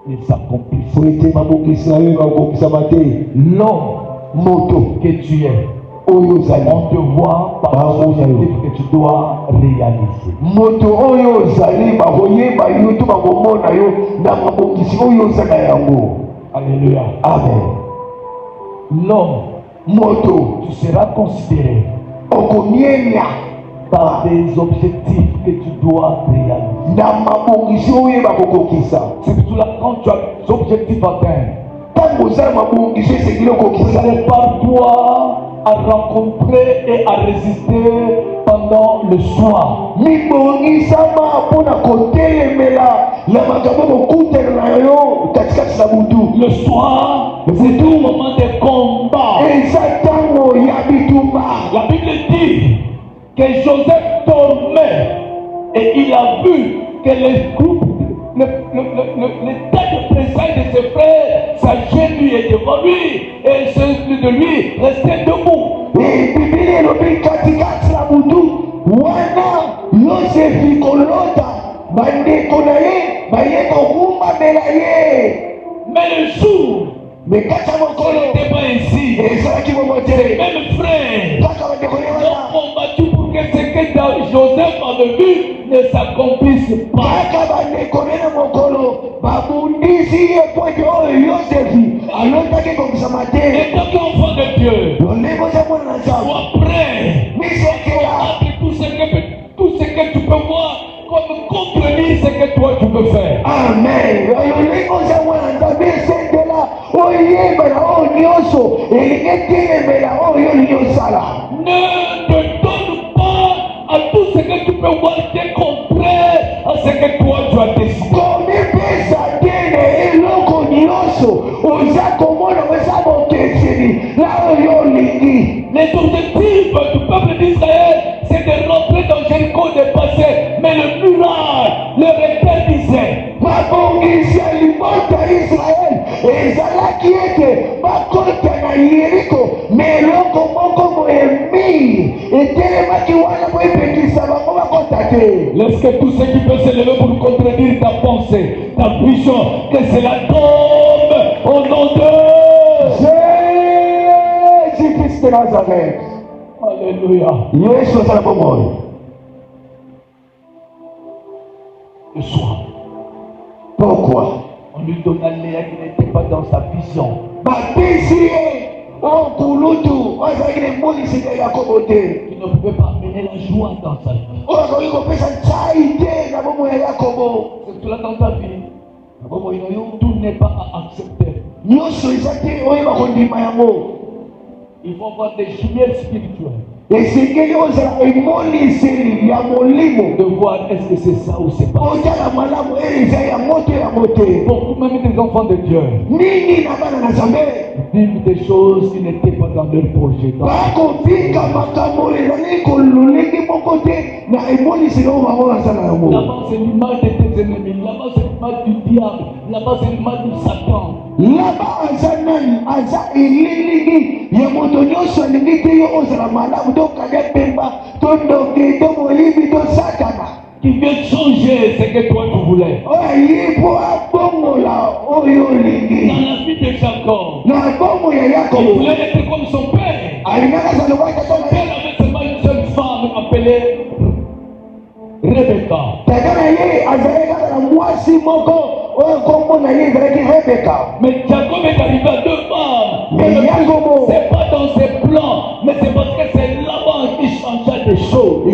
ne s'accomplissent. po ete mabongisi na yo bakokisama te. L'homme moto que tu es, oyo ozali on te voit par l'objectif que tu dois réaliser. moto oyo ozali bakoyeba yo to bakomona yo na mabongisi oyo ozala yango. Alléluia. Amen. L'homme, moto tu seras considéré okomienya par des objectifs que tu dois réaliser. na mabongisi oyo bakokokisa. C'est pour cela quand tu as des objectifs atteints, ntango ozala mabongisi esengeli okokisa. prépare-toi à rencontrer et à résister pendant le soir. mibongisama mpona kotelemela na makambo bokutana na yo katikati na butu. Le soir, c'est un moment de combat. eza ntango ya bitumba. La Bible dit que Joseph dormait et il a vu que les groupes, les tas de présents de ses frères s'agenouillaient devant lui et celui de lui restaient debout. Et Biblia elobi katikati ya butu wana Yosefi kolota bandeko na ye baye kokumbamela ye. Mais le jour, Mais kati ya ce mokolo n'était pas ainsi. ezalaki bongo Les te. mêmes frères Kaka bandeko na ye ont wana combattu pour que ce que Joseph avait vu ne s'accomplisse pas. kaka bandeko na ye na mokolo babundisi ye pointe oyo Yosefi alotaki kokisama te. Et tant qu'enfant de Dieu, Lolenge oza mwana na nzambe sois prêt misekela entre tout ce que tu peux voir comme contredire ce que toi tu peux faire. amen. Lolenge oza mwana na nzambe esengela oyeba na oyo nyonso elingi etelemela oyo olingi osala. Ne te donne pas à tout ce que tu peux voir qui est contraire à ce que toi tu as décidé. komipesa te na eloko nyonso oza komona oza bokeseni na oyo olingi. Les objectifs du peuple d'Israël, c'est de rentrer dans Jéricho, de passer. Mais le muraille, le repère disait, babongisi ya libota ya Israele ezalaki ete bakota na Yeriko me eloko moko moyemi etelemaki wana po epekisa bango bakota te. laisse que tout ce qui peut s'élever pour contredire ta pensée, ta vision, que cela tombe au nom de Jésus-Christ de Nazareth. Alléluia. Yesu azala bomoi. Le soir, Pourquoi? on lui donna Léa qui n'était pas dans sa vision. bapesi ye onkulutu ozalaki na emonisi ya Yakobo te Qui ne pouvait pas amener la joie dans sa vie. oyo akoki kopesa nzai te na bomoi ya Yakobo. C'est cela dans ta vie. Na bomoi na yo Tout n'est pas à accepter. nyonso eza te oyeba kondima yango. Il faut avoir des jumelles spirituelles. esengeli ozala emoniseli ya molimo De voir est-ce que c'est ça ou c'est pas. otala malamu oyo eza yango te yango te. Beaucoup même des enfants de Dieu nini na bana na Nzambe vivent des choses qui n'étaient pas dans leur projet. bakobika makambo ezali kololenge moko te na emoniseli oyo bango bazala yango. Là-bas, c'est l'image de tes ennemis. Là-bas, c'est l'image du diable. Là-bas, c'est l'image du Satan. laba aza nani aza elilingi ya moto nyonso alingi te yo ozala malamu to kanga pemba to ndonge to molimi to satana Qui vient changer ce que toi tu voulais. oyo ayi mpo abongola oyo Dans olingi la vie de Jacob, na bongo ya il Yakobo voulait être comme son père. alingaka azala lokola tata Son na père ye. avait seulement une seule femme appelée Rebecca. tata na ye azalaki kaka na mwasi moko oyo nkombo na ye ezalaki Rebeka. Mais Jacob est arrivé à deux femmes. Mais Yakobo C'est pas dans ses plans, mais c'est parce que c'est là-bas qui changea des choses.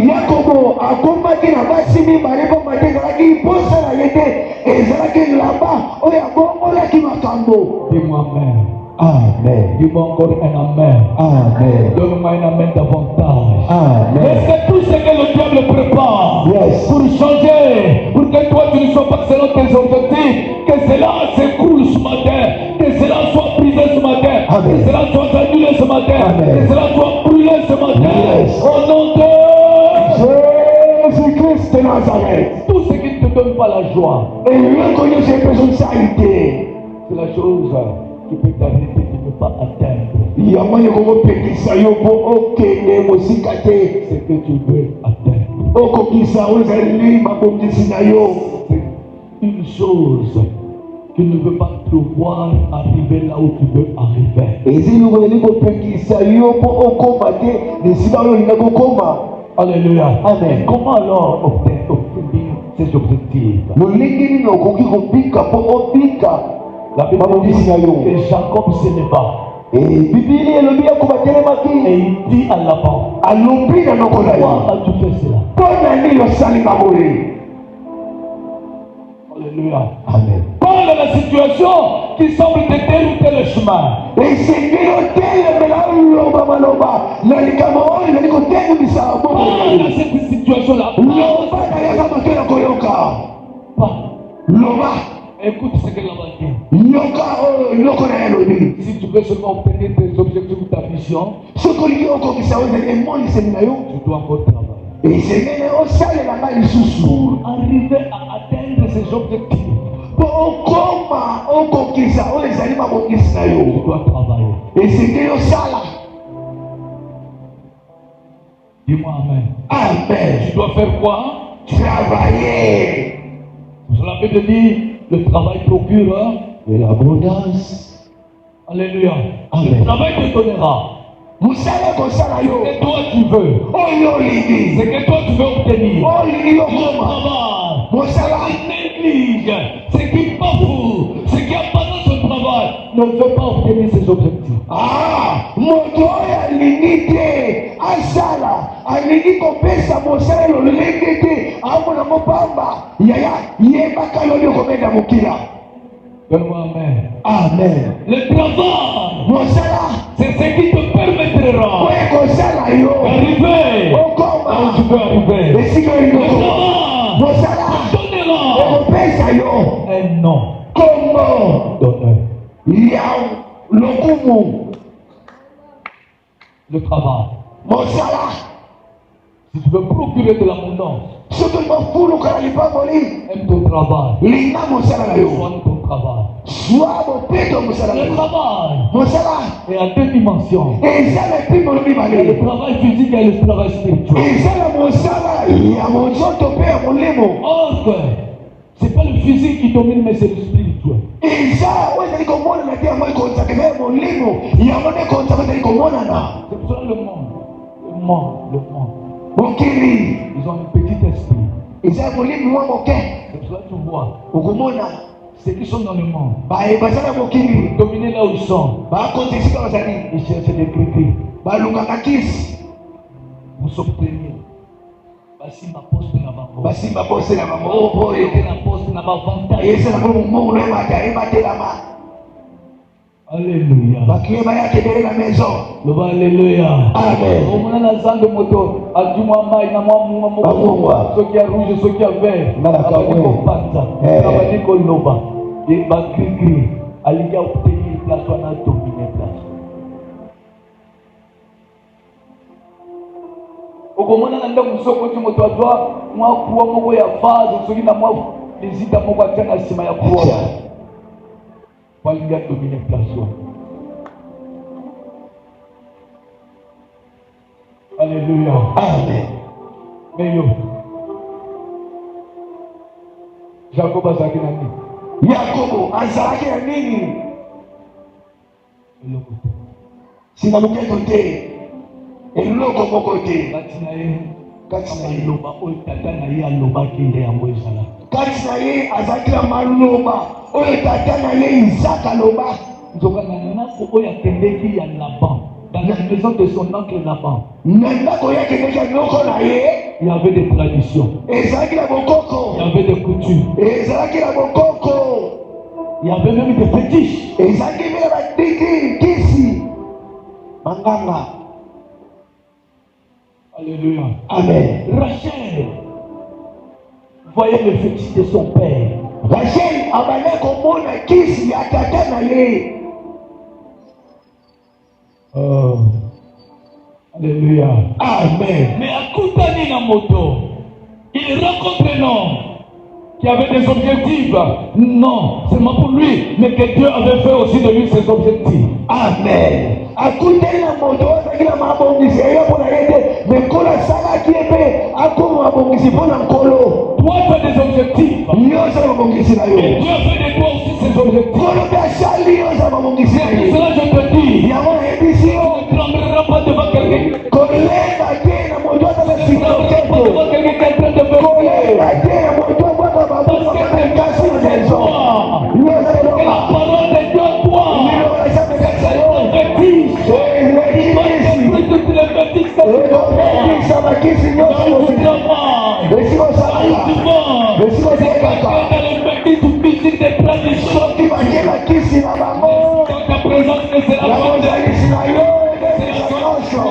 Yakobo akomaki na basi mibale mpo mate ezalaki posa na ye te ezalaki laba oyo abongolaki makambo. Dis-moi Amen. Amen. Dis-moi encore un Amen. Amen. Donne-moi un Amen davantage. Amen. Est-ce que tout ce que le diable prépare Yes. pour changer, pour que toi tu ne sois pas selon tes objectifs, que cela s'écroule ce matin, que cela soit brisé ce matin, Amen. que cela soit annulé ce matin, Amen. que cela soit brûlé ce matin, Yes. au nom de Jésus-Christ de Nazareth. tout ce qui ne te donne pas la joie, eloko nyonso epesa nsali te c'est la chose qui peut t'arrêter, tu ne peux pas atteindre yango ekokopekisa yo mpo okende mosika te ce que tu veux atteindre. okokisa oyo ezali mabongisi na yo. C'est une chose qui ne veut pas te voir arriver là où tu veux arriver. ezili koyeli kopekisa yo mpo okoma te na esika oyo olinga kokoma. Alléluia. Amen. Et comment alors obtenir ces objectifs? lolenge nini okoki kobika mpo obika La Bible mabongisi na dit yo. que Jacob s'éleva bibili elobi yakoba et telemaki il dit à Laban, alobi na noko na ye pourquoi as-tu fait cela? mpo na nini osalinga boye. Alléluia. Amen. Parle de la situation qui semble te dérouter le chemin. esengeli otelemela oloba maloba na likambo oyo ezali kotelemisa Parle de cette situation-là. loba nayaka mato na koyoka Parle. loba Écoute ce que Laban dit. yoka oyo eloko na ye elobi. Si tu veux seulement obtenir tes objectifs ou ta vision, soki olingi okokisa oyo ezali emoniseli na yo tu dois encore travailler. esengeli osalela ngai lisusu Pour arriver à atteindre ces objectifs, okoma okokisa oyo ezali mabongisi na Tu yo dois travailler. esengeli osala. Dis-moi Amen. Amen. Tu dois faire quoi? Travailler. Cela veut te dire, le travail procure. De l'abondance. Alléluia. Amen. Le travail te donnera. Musala kosala Ce yo que toi tu veux. oyo Ce olingi que toi tu veux obtenir. olingi Le okoma travail. mosala Ce qui néglige, ce qui bafoue, ce qui abandonne son travail, ne veut pas obtenir ses objectifs. moto oyo alingi te asala alingi kopesa mosala lolenge te amona mopamba yaya yebaka loli okomenda mokila. Donne-moi Amen. Amen. Le travail, mosala c'est ce qui te permettra oyo ekosala yo d'arriver là où okoma tu veux arriver. esika olingi Le okoma travail mosala te donnera ekopesa yo un nom kombo d'honneur. ya lokumu. Le travail. mosala Si tu veux procurer de l'abondance, soki mafuluka na lipamboli aime ton travail. linga mosala na yo Soigne ton travail. zwa bopeto mosala na Le yo travail mosala est à deux dimensions. eza na epimolo Il y a le mibale travail physique et le travail spirituel. eza na mosala ya monzoto mpe ya molimo Or que c'est pas le physique qui domine, mais c'est le spirituel. eza oyo ezali komonana te yango ekonzaka eza ya molimo yango nde ekonzaka ezali komonana. C'est pour cela le monde, mokili ils ont un petit esprit. eza ya molimo mwa moke C'est pour cela que tu vois, okomona ceux qui sont dans le monde, baza na mokili dominés là où ils sont, bakonza esika bazali ils cherchent des cris balukaka kisi pour s'obtenir. Basimba poste na bango. basimba pose na bango oyo Ete na poste na bavantage. esala mpo momongo no emata ebatelama Alléluia. bakeye bayaka ebele na maison. Loba alléluia. Amen. Omona na zando moto adi mwa mai na mwa munga moko Bamungwa. soki ya rouge soki ya vert Malaka abandi mwe. kopanza Eh. abandi koloba bakrikri alingi aobtenir place wana adomine place. okomona na ndako soko ti moto azwa mwa kuwa moko ya vase soki na mwa lizita moko atia na nsima ya kuwa po alingi adomine place wana. Alléluia. Amen. Mais yo, Jacob azalaki na nini? Yakobo azalaki na nini? Eloko te. Singa loketo te. Eloko moko te. Kati na ye, Kati na ye. maloba oyo tata na ye alobaki nde yango ezala. Kati na ye azalaki na maloba oyo tata na ye Isaka aloba. Nzoka na ndako oyo akendeki ya Laban, dans la maison de son oncle Laban, Na ndako yake ndeka nyoko na ye il y avait des traditions, ezalaki na il y bokoko. avait des coutumes, Ezalaki na bokoko. il y avait même des fétiches. Ezalaki mpe na badiki kisi manganga. Alléluia. Amen. Rachel voyait le fétiche de son père. Rachel abandaki komona kisi ya tata na ye. Oh. Alléluia. Amen. Mais à Koutani Namoto, il rencontre un homme qui avait des objectifs. Non, seulement pour lui, mais que Dieu avait fait aussi de lui ses objectifs. Amen. Akutani na moto azalaki na mabongisi eyo mpona ye te me nkolo asalaki ye mpe akoma mabongisi mpo na nkolo. Toi, tu as des objectifs. Yo osala mabongisi na Et yo. Dieu a fait de toi aussi ses objectifs. nkolo mpe asali yo osala mabongisi na C'est pour ye. cela que je te dis, yango nayebisi yo tu ne trembleras pas devant quelqu'un. kolenga te na moto azala Tu ne trembleras pas devant sikoteto. quelqu'un qui est en train de faire. kolenga te na moto abwaka Parce baboko que kana kasi na maison. toi, yo osala que la loka. parole de Dieu en toi, Lilo asapekasa yo. fétiche. Ezalaki kisi. Toutes les fétiches que tu ekopekisa bakisi nyonso dans le mosika. travail, esika osalaka. souvent, esika otekaka. dans les fétiches physiques des traditions, soki batie bakisi na bango quand ta présence ne sera yango pas ozalisi na yo ebebisa nyonso.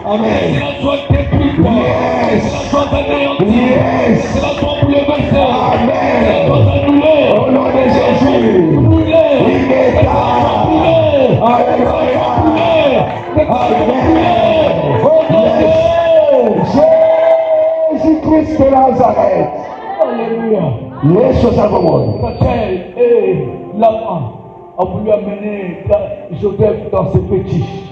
Amen. cela soit détruite, Yes. cela soit anéanti, Yes. cela soit bouleversé, Amen. cela soit annulé, Au nom de Jésus. brûlé, Imeta. Alléluia. Amen. Jésus-Christ de Nazareth. Alléluia. Yesu asalabomoi. Rachel et Laban a voulu amener Joseph dans ses fétiches.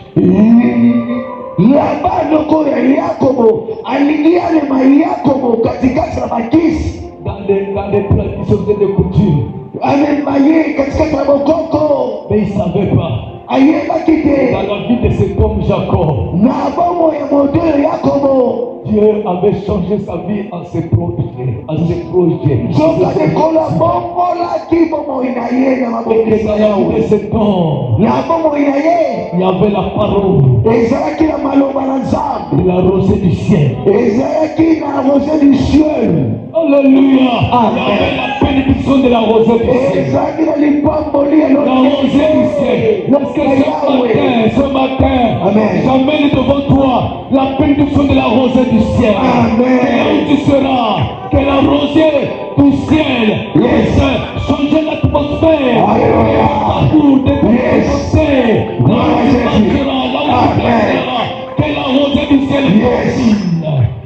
Labani oyo ya Yakobo alingi alema Yakobo katikati ya makisi. Dans les traditions et les coutumes. Amema ye katikati ya bokoko. Mais il ne savait pas. Ayebaki te. Dans la vie de cet homme Jacob, Na bomo ya moto oyo Yakobo. Dieu avait changé sa vie en ses projets, Nzoka dekola bombolaki bomoi na ye na mabongisi na Yawe. Et cet homme, Na bomoi na ye il y avait la parole, ezalaki na maloba na Nzambe. la rosée du ciel. Ezalaki na rosée du ciel. Alléluia. Amen. Il y avait la bénédiction de la rosée du ciel. Ezalaki na lipamboli ya La rosée du ciel. Parce que ce matin, Amen. j'amène devant toi la bénédiction de la rosée du ciel. Amen. Et là où tu seras, que la rosée du ciel laisse changer l'atmosphère. Alléluia. Partout de tes Yes. pensées. Là où tu marcheras, là où tu passeras, que la rosée du ciel Yes. fascine.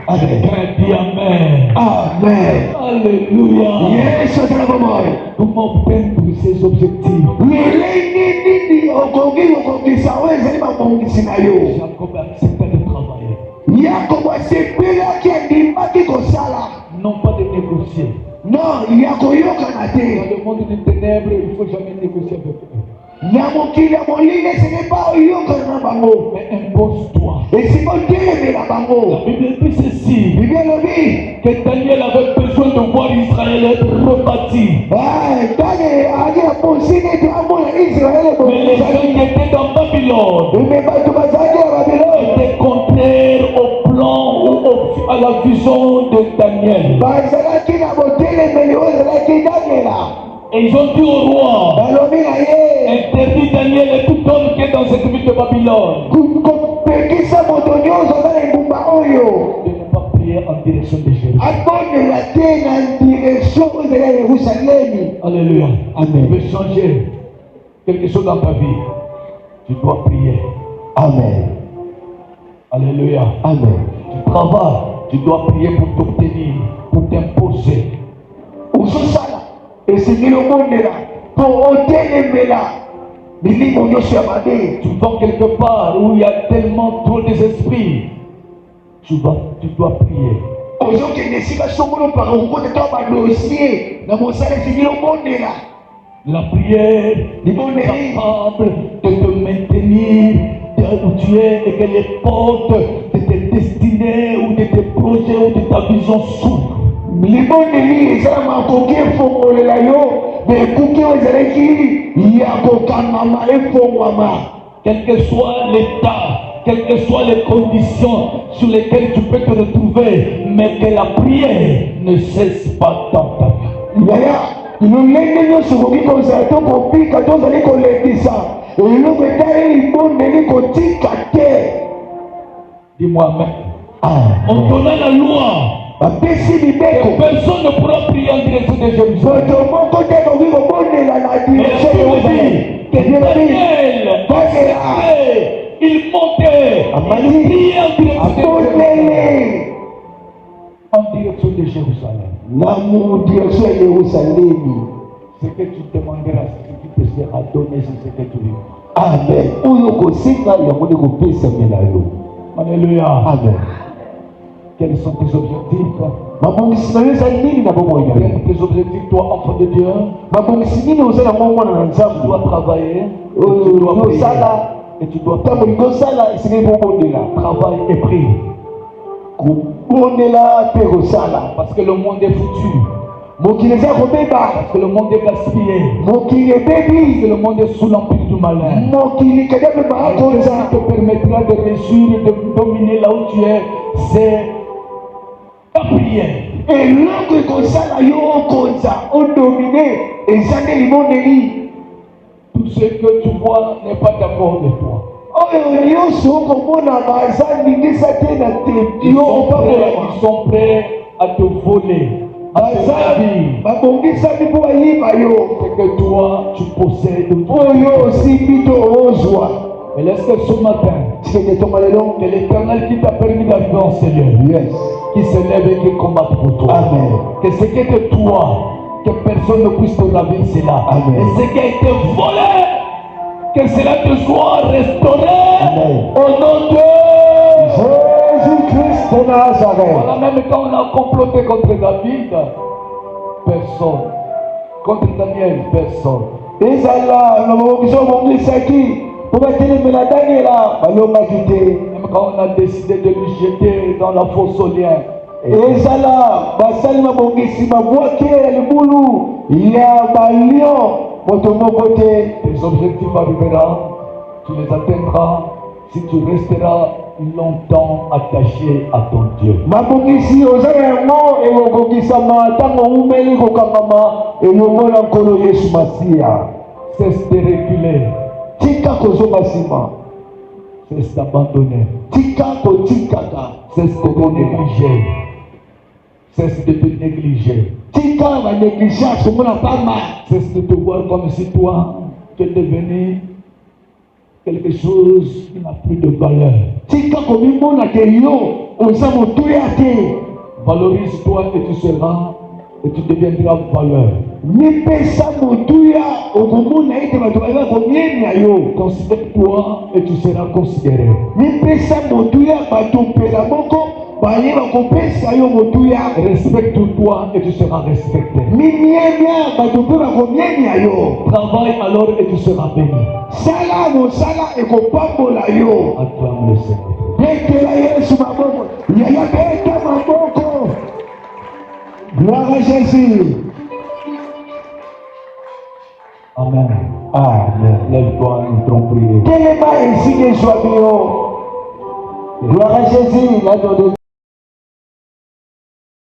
Amen. Dis Amen. Amen. Alléluia. Yesu asalabomoi. Comment atteindre ces objectifs? Lolenge nini okokisa oyo ezali mabongisi na yo. Jacob a accepté de travailler. Yakobo asepelaki andimaki kosala. Non pas de négocier. Non, ya koyokana Dans te. le monde des ténèbres, il ne faut jamais négocier avec eux. Na mokili ya molile ce n'est pas oyokana na bango. Mais impose-toi. Esika otelemela La bango. Bible dit ceci, Bible elobi que Daniel avait besoin de voir Israël être rebâti. tane ali aponsini ete amona Israele Mais les gens qui bozali. étaient dans Babylone Me bato bazalaki ya Babiloni étaient contraires au plan ou à la vision de Daniel. bazalaki na botelemeli oyo ezalaki Daniela. Et ils ont dit au roi, Balobi na ye interdit Daniel et tout homme qui est dans cette ville de Babylone kopekisa moto nyonso aza na engumba oyo de ne pas prier en direction de Jérusalem. abondela te na direction oyo ezali ya Yerusalemi. Alléluia. Amen. Tu veux changer quelque chose dans ta vie, tu dois prier. Amen. Alléluia. Amen. Tu travailles, tu dois prier pour t'obtenir, pour t'imposer. Ozosala esengeli obondela mpo otelemela milimo nyonso ya mabe. Tu vas quelque part où il y a tellement trop d'esprits, tu dois prier. ozokende esika songolo mpaka kokota to badosie na mosala esengeli obondela. La prière est capable de te maintenir où tu es et que les portes de tes destinées ou de tes projets ou de ta vision s'ouvrent. libondeli ezala makoki efongolela yo me ekuki oyo ezalaki ya kokangama efongwama. Quel que soit l'état, quelles que soient les conditions sur lesquelles tu peux te retrouver, mais que la prière ne cesse pas dans ta vie. yaya lolenge nyonso koki kozala to kopika to ozali kolekisa eloko etali libondeli kotika te. Dis-moi Amen. On donna la loi. bapesi Et mibeko personne ne pourra prier en direction de Jérusalem. moto moko te koki kobondela na Mais direction la ya Bible dit que Daniel, il montait, il priait en direction de Jérusalem. na mu direction ya Yerusalemi. Ce que tu demanderas, ce qui te sera donné, c'est ce que tu veux. Amen. Oyo kosenga yango nde kopesamela yo. Alléluia. Amen. Quels sont tes objectifs? mabongisi na yo ezali nini na bomoi na yo? Tes objectifs, toi, enfant de Dieu, mabongisi nini ozali yango mwana na tu dois Nzambe? travailler, tu dois prier, osala et tu dois ntango lingi osala esengeli kobondela travailler et prier. kobondela mpe kosala Parce que le monde est foutu. mokili eza kobeba, Parce que le monde est gaspillé. mokili Parce que ebebi, le monde est sous l'empire du malin. mokili kede mpe Ce qui bakonza. te permettra de réussir et de dominer là où tu es, c'est ta prière. eloko ekosala yo okonza odomine eza nde libondeli. Tout ce que tu vois n'est pas d'accord de toi. oyo nyonso okomona baza ndingisa te na te Ils yo sont opakolama prêts à te voler, à te baza ravir. babongisami mpo bayiba yo Ce que toi, tu possèdes. oyo osimbi to ozwa. Mais laisse que ce matin, tikende tonga lelo. que l'Éternel qui t'a permis d'arriver en Seigneur, Yes. qui s'élève et qui combatte pour toi. Amen. Que ce qui est de toi, que personne ne puisse te ravir cela. Amen. Et ce qui a été volé, que cela te soit restauré. Amen. Au nom de Jésus-Christ de Nazareth. Voilà, même quand on a comploté contre David, personne. Contre Daniel, personne. Ezala lobokisa obongisaki po batelemela Daniela balongaki te. Même quand on a décidé de lui jeter dans la fosse aux liens. Ezala basali mabongisi babwaki ya libulu ya balion moto moko te. Tes objectifs arriveront, tu les atteindras si tu resteras longtemps attaché à ton Dieu. Mabongisi oza yango ekokokisama ntango umeli kokangama elongo na nkolo Yesu Masiya. Cesse de reculer, Tika kozonga nsima, cesse d'abandonner, tika kotikaka, cesse de te négliger, cesse de te négliger, tika banégligence komona pamba, cesse de te voir comme si toi tu es devenu quelque chose qui n'a plus de valeur. tika komimona ke yo oza motuya te. Valorise-toi et tu seras et tu deviendras valeur. Mipesa motuya okomona ete bato baza komienya yo. Considère-toi et tu seras considéré. Mipesa motuya bato mpela moko bayeba kopesa yo motuya. Respecte-toi et tu seras respecté. Mimienya bato mpe bakomienya yo. Travaille alors et tu seras béni. Sala mosala ekopambola yo. Acclame le Seigneur. Betela Yesu maboko, yaya beta maboko. Gloire à Jésus. Amen. Amen. Lève-toi, nous t'en prions. Telema insigne joie. Gloire à Jésus.